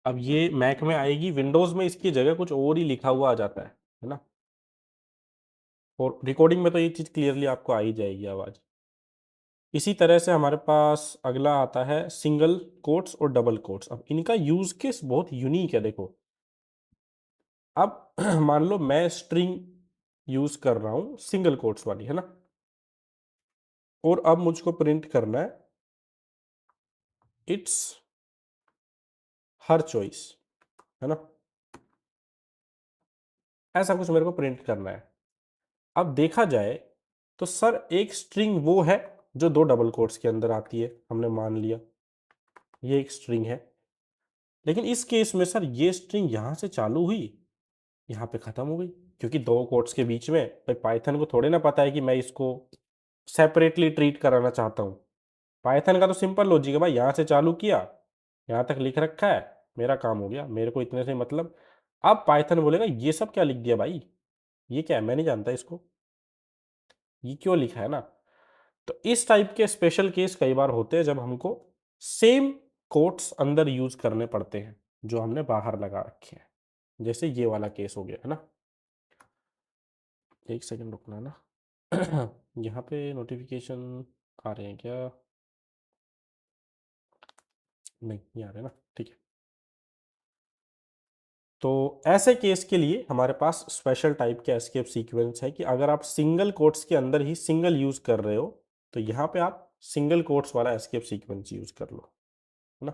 [SPEAKER 1] अब ये मैक में आएगी, विंडोज़ में इसकी जगह कुछ और ही लिखा हुआ आ जाता है ना। और रिकॉर्डिंग में तो ये चीज़ क्लियरली आपको आ ही जाएगी आवाज़। इसी तरह से हमारे पास अगला आता है सिंगल कोट्स और डबल कोट्स। अब इनका यूज़ केस बहुत यूनिक है, देखो अब मान लो मैं स्ट्रिंग यूज़ कर रहा हूँ सिंगल कोट्स वाली, है ना, और अब मुझको प्रिंट करना है इट्स हर चॉइस, है ना, ऐसा कुछ मेरे को प्रिंट करना है। अब देखा जाए तो सर एक स्ट्रिंग वो है जो 2 डबल कोट्स के अंदर आती है, हमने मान लिया ये एक स्ट्रिंग है। लेकिन इस केस में सर ये स्ट्रिंग यहाँ से चालू हुई, यहाँ पे खत्म हो गई, क्योंकि 2 कोट्स के बीच में भाई पाइथन को थोड़े ना पता है कि मैं इसको सेपरेटली ट्रीट कराना चाहता हूँ। पाइथन का तो सिंपल लॉजिक है भाई, यहाँ से चालू किया, यहाँ तक लिख रखा है, मेरा काम हो गया, मेरे को इतने से मतलब। अब पाइथन बोलेगा ये सब क्या लिख दिया भाई, ये क्या है, मैं नहीं जानता इसको, ये क्यों लिखा है ना। तो इस टाइप के स्पेशल केस कई बार होते हैं जब हमको सेम कोट्स अंदर यूज करने पड़ते हैं जो हमने बाहर लगा रखे हैं, जैसे ये वाला केस हो गया है ना। एक सेकंड रुकना ना यहाँ पे नोटिफिकेशन आ रहे हैं क्या, नहीं आ रहे ना, ठीक है। तो ऐसे केस के लिए हमारे पास स्पेशल टाइप के एस्केप सीक्वेंस है कि अगर आप सिंगल कोट्स के अंदर ही सिंगल यूज कर रहे हो तो यहाँ पे आप सिंगल कोट्स वाला एस्केप सीक्वेंस यूज कर लो, है ना।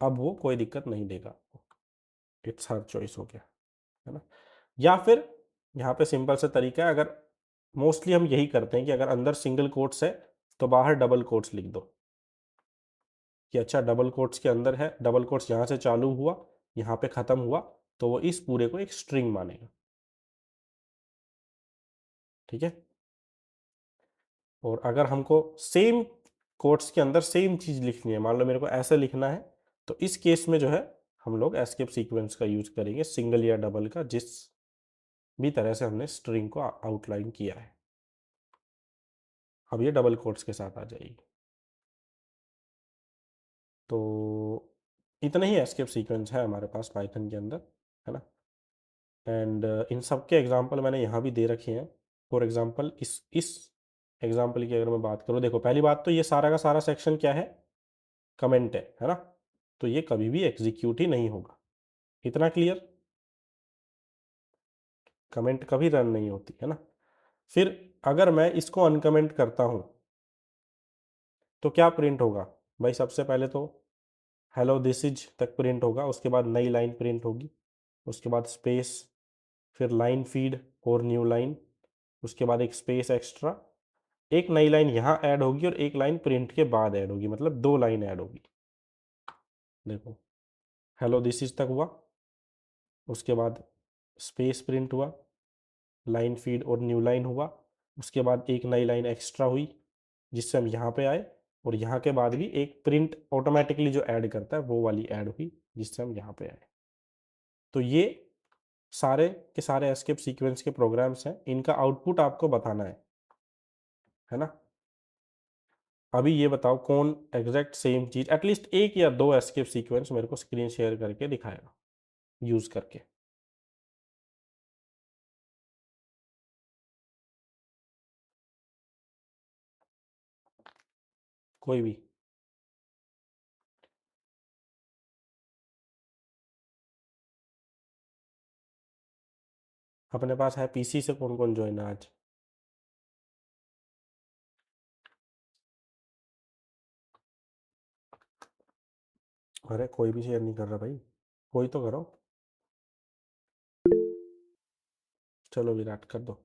[SPEAKER 1] अब वो कोई दिक्कत नहीं देगा, इट्स हर चॉइस हो गया, है ना। या फिर यहाँ पे सिंपल सा तरीका है, अगर मोस्टली हम यही करते हैं कि अगर अंदर सिंगल कोट्स है तो बाहर डबल कोट्स लिख दो कि अच्छा डबल कोट्स के अंदर है, डबल कोट्स यहाँ से चालू हुआ, यहाँ पे खत्म हुआ, तो वो इस पूरे को एक स्ट्रिंग मानेगा, ठीक है। और अगर हमको सेम कोट्स के अंदर सेम चीज़ लिखनी है, मान लो मेरे को ऐसे लिखना है, तो इस केस में जो है हम लोग एस्केप सीक्वेंस का यूज करेंगे, सिंगल या डबल का, जिस भी तरह से हमने स्ट्रिंग को आउटलाइन किया है। अब ये डबल कोट्स के साथ आ जाएगी। तो इतना ही एस्केप सीक्वेंस है हमारे पास पाइथन के अंदर, है ना। एंड इन सब के एग्जांपल मैंने यहाँ भी दे रखे हैं। फॉर एग्जांपल इस एग्जांपल की अगर मैं बात करूँ, देखो पहली बात तो ये सारा का सारा सेक्शन क्या है, कमेंट है ना। तो ये कभी भी एग्जीक्यूट ही नहीं होगा, इतना क्लियर, कमेंट कभी रन नहीं होती, है ना। फिर अगर मैं इसको अनकमेंट करता हूँ तो क्या प्रिंट होगा भाई, सबसे पहले तो हेलो दिस इज तक प्रिंट होगा, उसके बाद नई लाइन प्रिंट होगी, उसके बाद स्पेस, फिर लाइन फीड और न्यू लाइन, उसके बाद एक स्पेस एक्स्ट्रा, एक नई लाइन यहाँ ऐड होगी और एक लाइन प्रिंट के बाद ऐड होगी, मतलब 2 लाइन ऐड होगी। देखो हेलो दिस इज तक हुआ, उसके बाद स्पेस प्रिंट हुआ, लाइन फीड और न्यू लाइन हुआ, उसके बाद एक नई लाइन एक्स्ट्रा हुई जिससे हम यहाँ पे आए, और यहाँ के बाद भी एक प्रिंट ऑटोमेटिकली जो ऐड करता है वो वाली ऐड हुई जिससे हम यहाँ पे आए। तो ये सारे के सारे एस्केप सीक्वेंस के प्रोग्राम्स हैं, इनका आउटपुट आपको बताना है ना। अभी ये बताओ कौन एग्जैक्ट सेम चीज, एटलीस्ट एक या 2 एस्केप सीक्वेंस मेरे को स्क्रीन शेयर करके दिखाएगा यूज करके। कोई भी, अपने पास है पीसी से कौन कौन ज्वाइन है आज, अरे कोई भी शेयर नहीं कर रहा भाई, कोई तो करो, चलो विराट कर दो।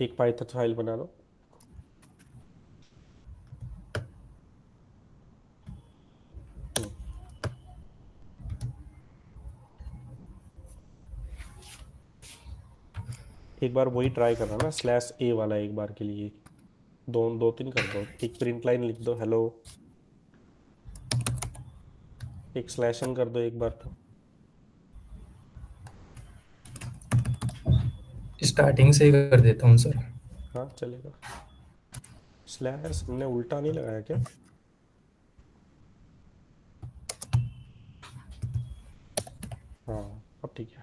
[SPEAKER 1] एक पाइथन फाइल बना लो, एक बार वही ट्राई करना ना, /a वाला एक बार के लिए, 2-3 कर दो, एक प्रिंट लाइन लिख दो हेलो, एक /n कर दो एक बार तो।
[SPEAKER 3] स्टार्टिंग से ही कर देता हूँ सर।
[SPEAKER 1] हाँ चलेगा, स्लैश हमने उल्टा नहीं लगाया क्या, हाँ अब ठीक है।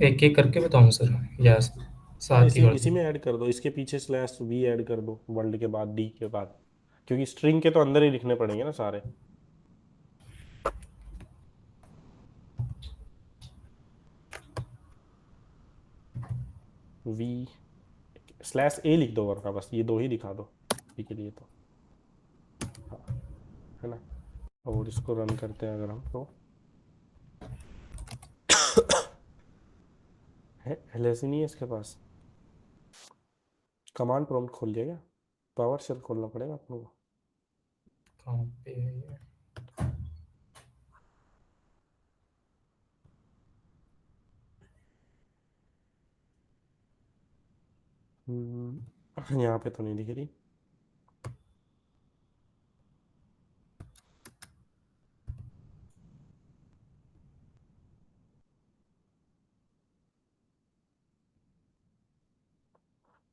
[SPEAKER 3] एक एक करके बताऊँ सर या साथ
[SPEAKER 1] इसी
[SPEAKER 3] ही कर
[SPEAKER 1] इसी
[SPEAKER 3] दो।
[SPEAKER 1] में ऐड कर दो, इसके पीछे स्लैश वी ऐड कर दो, वर्ल्ड के बाद डी के बाद, क्योंकि स्ट्रिंग के तो अंदर ही लिखने पड़ेंगे ना सारे। वी स्लैश ए लिख दो, वरना बस ये दो ही दिखा दो अभी के लिए तो। हाँ, है ना। और इसको रन करते हैं अगर हम तो है एलएसी नहीं है इसके पास। कमांड प्रॉम्प्ट खोल लिया क्या? पावर शेल खोलना पड़ेगा अपने को।
[SPEAKER 3] कहाँ पे है ये?
[SPEAKER 1] यहाँ पे तो नहीं दिख रही।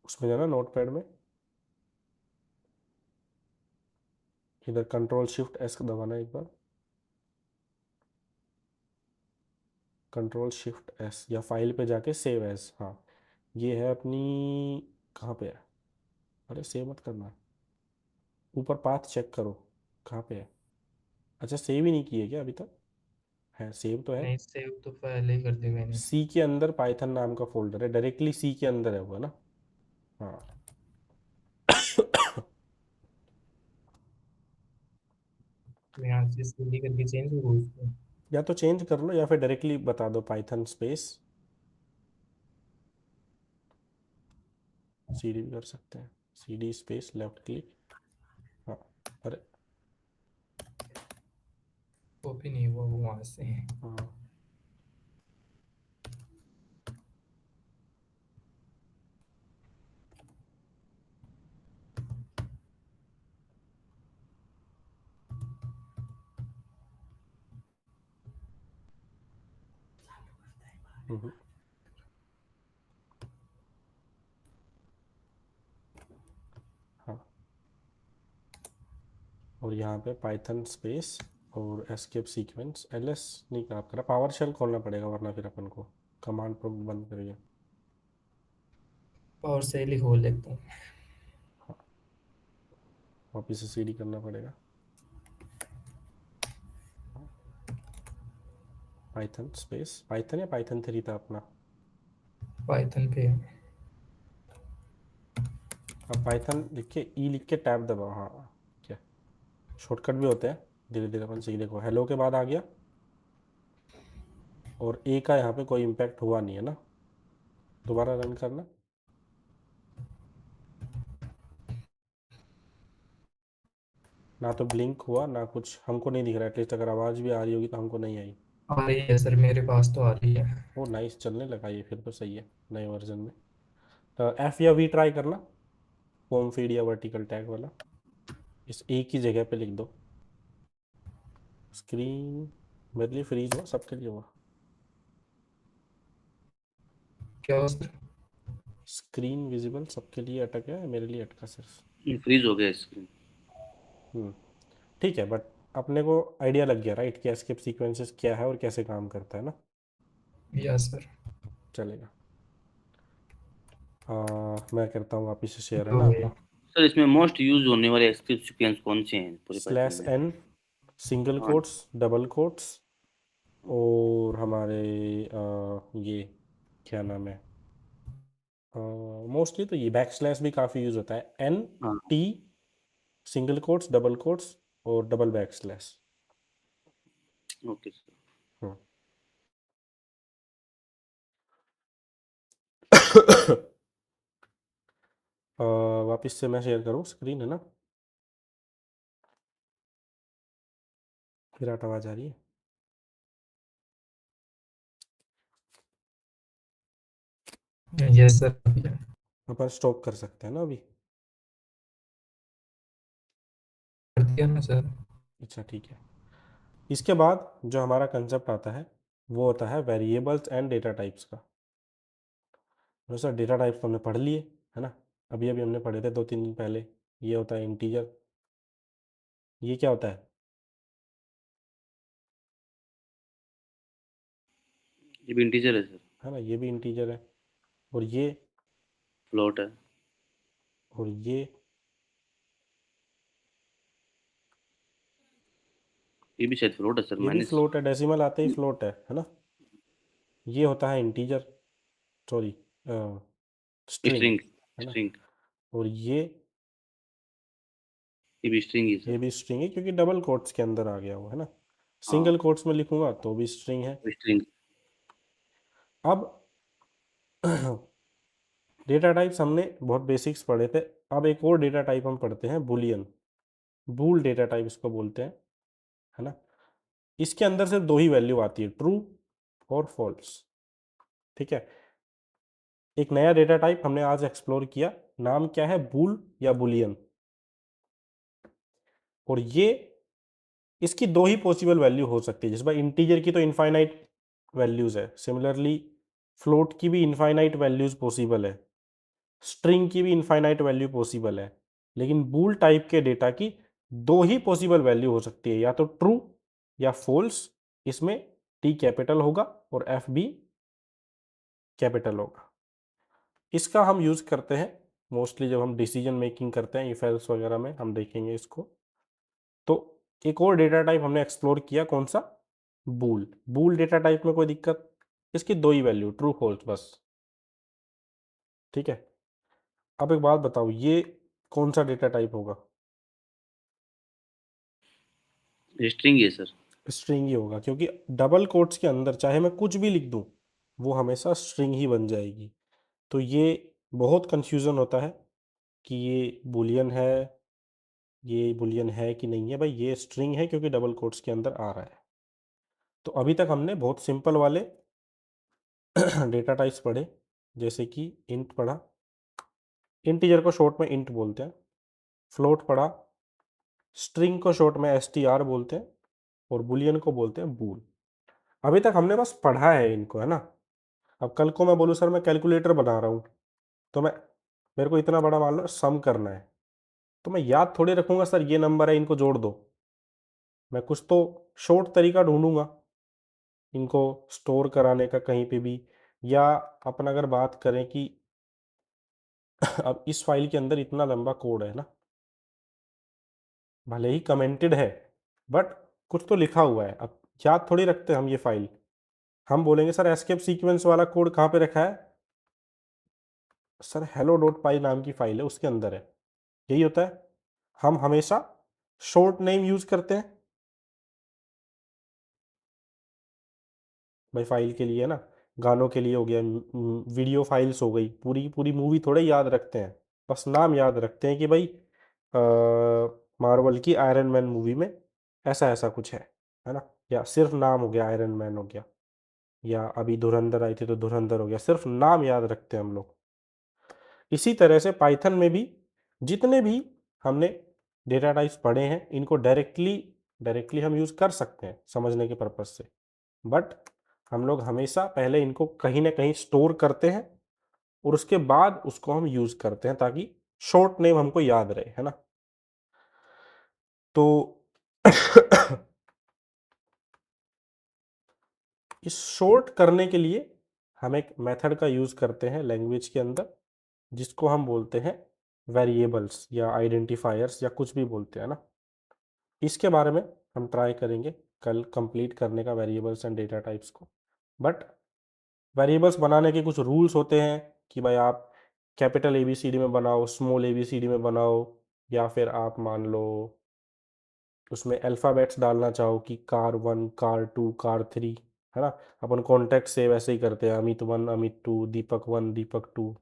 [SPEAKER 1] उसमें जाना नोट पैड में, इधर कंट्रोल शिफ्ट एस दबाना एक बार, कंट्रोल शिफ्ट एस, या फाइल पे जाके सेव एज। हाँ, ये है अपनी, कहाँ पे है? अरे सेव मत करना, ऊपर पाथ चेक करो कहाँ पे है। अच्छा सेव ही नहीं किए क्या अभी तक? है, सेव तो है।
[SPEAKER 3] नहीं, सेव तो पहले ही कर दी मैंने।
[SPEAKER 1] सी के अंदर पाइथन नाम का फोल्डर है, डायरेक्टली सी के अंदर है वो, है ना। हाँ।
[SPEAKER 3] तो यहाँ से सीडी करके चेंज करूँ उसको?
[SPEAKER 1] या तो चेंज कर लो या फिर डायरेक्टली बता दो पाइथन स्पेस, सीडी भी कर सकते हैं, सीडी स्पेस लेफ्ट क्लिक। हाँ। अरे
[SPEAKER 3] कॉपी नहीं हुआ वो वहाँ से।
[SPEAKER 1] हाँ। हम्म, हाँ। और यहाँ पे पाइथन स्पेस और एस्केप सीक्वेंस, एलएस नहीं काम करा, पावर शेल खोलना पड़ेगा वरना फिर अपन को, कमांड प्रॉम्प्ट बंद करिए।
[SPEAKER 3] और सेल ही खोल लेता हूँ।
[SPEAKER 1] हाँ, वापिस से सीडी करना पड़ेगा। पाइथन स्पेस, पाइथन या पाइथन 3 था अपना।
[SPEAKER 3] पाइथन पे है।
[SPEAKER 1] अब पाइथन लिख के ई लिख के टैब दबाओ। हाँ, क्या शॉर्टकट भी होते हैं, धीरे धीरे अपन सीख। देखो हेलो के बाद आ गया, और ए का यहाँ पे कोई इम्पैक्ट हुआ नहीं है ना। दोबारा रन करना, ना तो ब्लिंक हुआ ना कुछ, हमको नहीं दिख रहा। एटलीस्ट अगर आवाज़ भी आ रही होगी तो हमको नहीं आई।
[SPEAKER 3] आ रही है सर, मेरे पास तो आ रही है।
[SPEAKER 1] वो नाइस, चलने लगा ये, फिर तो सही है नए वर्जन में। तो एफ या वी ट्राई करना, होम फीड या वर्टिकल टैग वाला, इस एक ही जगह पे लिख दो। स्क्रीन मेरे लिए फ्रीज हुआ, सबके लिए हुआ।
[SPEAKER 3] क्या हुआ सर?
[SPEAKER 1] स्क्रीन विजिबल सबके लिए अटक है, मेरे लिए अटका सिर्फ।
[SPEAKER 2] फ्रीज हो गया स्क्रीन।
[SPEAKER 1] हम्म, ठीक है, बट अपने को आइडिया लग गया राइट कि एस्केप सीक्वेंसेस क्या है और कैसे काम करता है ना।
[SPEAKER 3] या सर।
[SPEAKER 1] चलेगा। मैं करता हूँ वापिस से शेयर, है
[SPEAKER 3] हो
[SPEAKER 1] ना।
[SPEAKER 3] गया।
[SPEAKER 2] सर इसमें मोस्ट यूज होने वाले स्क्रिप्ट सीक्वेंस कौन से हैं पूरे पाइथन
[SPEAKER 1] स्लैश
[SPEAKER 2] में?
[SPEAKER 1] एन, सिंगल
[SPEAKER 2] हाँ।
[SPEAKER 1] कोट्स, डबल कोट्स, और हमारे ये क्या नाम है, मोस्टली तो ये बैक स्लैश भी काफ़ी यूज़ होता है, एन,
[SPEAKER 2] हाँ।
[SPEAKER 1] T, single quotes, double quotes, और double back slash.
[SPEAKER 2] Okay sir.
[SPEAKER 1] Hmm. वापस से मैं शेयर करूँ स्क्रीन, है ना। विराट आवाज़ आ रही है।
[SPEAKER 3] Yes sir.
[SPEAKER 1] अपन स्टॉप कर सकते हैं ना अभी।
[SPEAKER 3] कर दिया ना सर।
[SPEAKER 1] अच्छा ठीक है। इसके बाद जो हमारा कंसेप्ट आता है वो होता है वेरिएबल्स एंड डेटा टाइप्स का। तो सर डेटा टाइप्स तो हमने पढ़ लिए, है ना, अभी अभी हमने पढ़े थे 2-3 दिन पहले। ये होता है इंटीजर, ये क्या होता
[SPEAKER 2] ये भी इंटीजर है सर।
[SPEAKER 1] है ना, ये भी इंटीजर है। और ये
[SPEAKER 2] फ्लोट है।
[SPEAKER 1] और
[SPEAKER 2] ये भी शायद फ्लोट है सर,
[SPEAKER 1] ये भी
[SPEAKER 2] मैंने
[SPEAKER 1] फ्लोट है, डेसिमल आते ही फ्लोट है ना। ये होता है इंटीजर, सॉरी स्ट्रिंग,
[SPEAKER 2] स्ट्रिंग।
[SPEAKER 1] है ना।
[SPEAKER 2] स्ट्रिंग,
[SPEAKER 1] और
[SPEAKER 2] ये भी स्ट्रिंग ही है
[SPEAKER 1] ये
[SPEAKER 2] सर।
[SPEAKER 1] भी स्ट्रिंग है क्योंकि डबल कोट्स के अंदर आ गया वो, है ना।
[SPEAKER 2] हाँ,
[SPEAKER 1] सिंगल कोट्स में लिखूंगा तो भी स्ट्रिंग है।
[SPEAKER 2] स्ट्रिंग।
[SPEAKER 1] अब डेटा टाइप्स हमने बहुत बेसिक्स पढ़े थे। अब एक और डेटा टाइप हम पढ़ते हैं, बुलियन। बूल डेटा टाइप इसको बोलते हैं, है ना। इसके अंदर सिर्फ दो ही वैल्यू आती है, ट्रू और फॉल्स। ठीक है। एक नया डेटा टाइप हमने आज एक्सप्लोर किया, नाम क्या है, बूल या बुलियन। और ये इसकी दो ही पॉसिबल वैल्यू हो सकती है। जिस बार इंटीजर की तो इनफाइनाइट वैल्यूज है, सिमिलरली फ्लोट की भी इनफाइनाइट वैल्यूज पॉसिबल है, स्ट्रिंग की भी इनफाइनाइट वैल्यू पॉसिबल है। लेकिन बूल टाइप के डेटा की दो ही पॉसिबल वैल्यू हो सकती है, या तो ट्रू या फॉल्स। इसमें टी कैपिटल होगा और एफ भी कैपिटल होगा। इसका हम यूज करते हैं मोस्टली जब हम डिसीजन मेकिंग करते हैं, इफ एल्स वगैरह में हम देखेंगे इसको। तो एक और डेटा टाइप हमने एक्सप्लोर किया, कौन सा, बूल। बूल डेटा टाइप में कोई दिक्कत, इसकी दो ही वैल्यू, ट्रू फॉल्स बस। ठीक है। अब एक बात बताओ, ये कौन सा डेटा टाइप होगा,
[SPEAKER 2] स्ट्रिंग ही है सर।
[SPEAKER 1] स्ट्रिंग ही होगा, क्योंकि डबल कोट्स के अंदर चाहे मैं कुछ भी लिख दूं वो हमेशा स्ट्रिंग ही बन जाएगी। तो ये बहुत कंफ्यूजन होता है कि ये बुलियन है कि नहीं है। भाई ये स्ट्रिंग है क्योंकि डबल कोट्स के अंदर आ रहा है। तो अभी तक हमने बहुत सिंपल वाले डेटा टाइप्स पढ़े, जैसे कि इंट पढ़ा, इंटीजर को शॉर्ट में इंट बोलते हैं। फ्लोट पढ़ा, स्ट्रिंग को शॉर्ट में str बोलते हैं। और बुलियन को बोलते हैं बूल। अभी तक हमने बस पढ़ा है इनको, है ना। अब कल को मैं बोलूँ सर मैं कैलकुलेटर बना रहा हूँ, तो मेरे को इतना बड़ा मान लो सम करना है, तो मैं याद थोड़ी रखूंगा सर ये नंबर है इनको जोड़ दो। मैं कुछ तो शॉर्ट तरीका ढूंढूंगा इनको स्टोर कराने का कहीं पे भी। या अपन अगर बात करें कि अब इस फाइल के अंदर इतना लंबा कोड है ना, भले ही कमेंटेड है बट कुछ तो लिखा हुआ है। अब याद थोड़ी रखते हम ये फाइल। हम बोलेंगे सर एस्केप सीक्वेंस वाला कोड कहाँ पे रखा है, सर हेलो डॉट पाई नाम की फाइल है उसके अंदर है। यही होता है, हम हमेशा शॉर्ट नेम यूज करते हैं भाई फाइल के लिए, है ना। गानों के लिए हो गया, वीडियो फाइल्स हो गई, पूरी पूरी मूवी थोड़े याद रखते हैं, बस नाम याद रखते हैं कि भाई मार्वल की आयरन मैन मूवी में ऐसा ऐसा कुछ है ना। या सिर्फ नाम हो गया, आयरन मैन हो गया, या अभी धुरंधर आई थी तो धुरंधर हो गया, सिर्फ नाम याद रखते हैं हम लोग। इसी तरह से पाइथन में भी जितने भी हमने डेटा टाइप्स पढ़े हैं इनको डायरेक्टली डायरेक्टली हम यूज़ कर सकते हैं समझने के पर्पज से। बट हम लोग हमेशा पहले इनको कहीं ना कहीं स्टोर करते हैं और उसके बाद उसको हम यूज़ करते हैं ताकि शॉर्ट नेम हमको याद रहे, है ना। तो इस शॉर्ट करने के लिए हम एक मेथड का यूज़ करते हैं लैंग्वेज के अंदर, जिसको हम बोलते हैं वेरिएबल्स या आइडेंटिफायर्स या कुछ भी बोलते हैं ना। इसके बारे में हम ट्राई करेंगे कल कंप्लीट करने का, वेरिएबल्स एंड डेटा टाइप्स को। बट वेरिएबल्स बनाने के कुछ रूल्स होते हैं कि भाई आप कैपिटल ABCD में बनाओ, स्मॉल ABCD में बनाओ, या फिर आप मान लो उसमें अल्फ़ाबेट्स डालना चाहो कि कार 1 कार 2 कार 3, है ना। अपन कॉन्टैक्ट से वैसे ही करते हैं, अमित 1 अमित 2 दीपक 1 दीपक 2,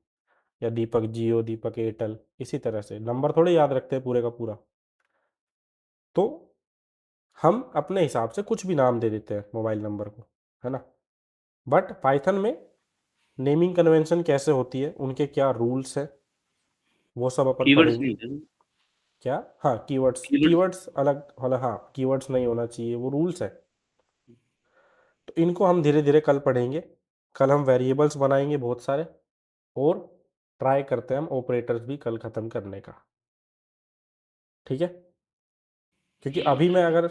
[SPEAKER 1] या दीपक जियो दीपक एयरटेल। इसी तरह से नंबर थोड़े याद रखते हैं पूरे का पूरा। तो हम अपने हिसाब से कुछ भी नाम दे देते हैं मोबाइल नंबर को, है ना। बट पाइथन में नेमिंग कन्वेंशन कैसे होती है, उनके क्या रूल्स है, वो सब अपन
[SPEAKER 2] कीवर्ड्स
[SPEAKER 1] पढ़ेंगे।
[SPEAKER 2] नहीं है।
[SPEAKER 1] क्या, हाँ कीवर्ड्स,
[SPEAKER 2] कीवर्ड्स।
[SPEAKER 1] कीवर्ड्स अलग वाला, हाँ कीवर्ड्स नहीं होना चाहिए, वो रूल्स है। तो इनको हम धीरे धीरे कल पढ़ेंगे। कल हम वेरिएबल्स बनाएंगे बहुत सारे, और ट्राई करते हैं हम ऑपरेटर्स भी कल ख़त्म करने का। ठीक है। क्योंकि अभी मैं अगर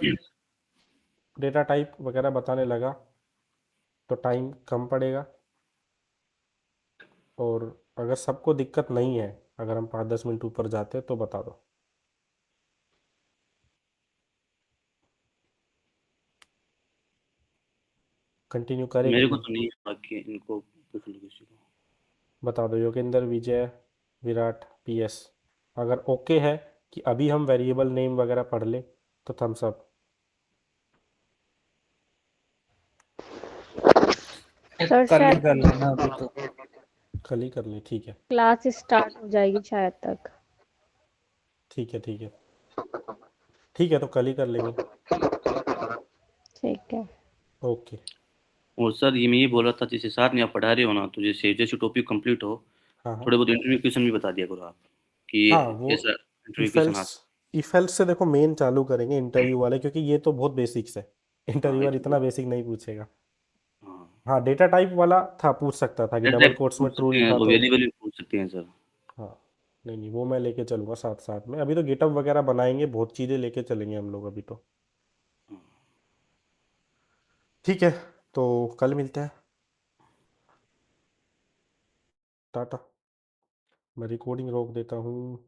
[SPEAKER 1] डेटा टाइप वगैरह बताने लगा तो टाइम कम पड़ेगा, और अगर सबको दिक्कत नहीं है, अगर हम 5-10 मिनट ऊपर जाते हैं तो बता दो। कंटिन्यू करें कि
[SPEAKER 2] मेरे को
[SPEAKER 1] नहीं?
[SPEAKER 2] तो नहीं है, बाकी इनको पूछ लो किसी को।
[SPEAKER 1] बता दो। योगेंद्र, विजय, विराट, पीएस। अगर ओके है कि अभी हम वेरिएबल नेम वगैरह पढ़ लें तो थम्स अप।
[SPEAKER 4] सर
[SPEAKER 5] कल ही
[SPEAKER 4] शायद
[SPEAKER 5] कर लेना अभी तो।
[SPEAKER 1] कल ही कर लें, ठीक है।
[SPEAKER 4] क्लास स्टार्ट हो जाएगी शायद तक।
[SPEAKER 1] ठीक है, ठीक है, ठीक है, तो कल ही कर लेंगे।
[SPEAKER 4] ठीक है।
[SPEAKER 1] ओके।
[SPEAKER 2] और सर ये मैं ये बोल रहा था, जैसे साथ में आप पढ़ा रहे हो ना, तो जैसे जैसे टॉपिक कंप्लीट हो,
[SPEAKER 1] हाँ हाँ
[SPEAKER 2] थोड़े बहुत इंटरव्यू क्वेश्चन भी बता दिया करो आप, कि
[SPEAKER 1] हाँ, वो
[SPEAKER 2] ऐसा इंटरव्यू
[SPEAKER 1] इफ
[SPEAKER 2] क्वेश्चन
[SPEAKER 1] एल्स,
[SPEAKER 2] आता
[SPEAKER 1] इफ एल्स से देखो मेन चालू करेंगे इंटरव्यू वाले, क्योंकि ये तो बहुत बेसिक्स है।
[SPEAKER 2] है। हाँ
[SPEAKER 1] इंटरव्यूअर इतना बेसिक नहीं पूछेगा।
[SPEAKER 2] हाँ,
[SPEAKER 1] हाँ, डेटा टाइप वाला था, पूछ सकता था कि
[SPEAKER 2] डेटा
[SPEAKER 1] डबल
[SPEAKER 2] टाइप
[SPEAKER 1] कोट्स में
[SPEAKER 2] पूछ
[SPEAKER 1] ट्रू
[SPEAKER 2] सकते हैं,
[SPEAKER 1] लिखा
[SPEAKER 2] वो
[SPEAKER 1] तो।
[SPEAKER 2] वेरिएबल भी पूछ सकते हैं सर।
[SPEAKER 1] हाँ, नहीं नहीं, वो मैं लेके चलूँगा साथ साथ में। अभी तो गिटअप वगैरह बनाएंगे, बहुत चीज़ें लेके चलेंगे हम लोग अभी तो। ठीक है, तो कल मिलते हैं। टाटा। मैं रिकॉर्डिंग रोक देता हूँ।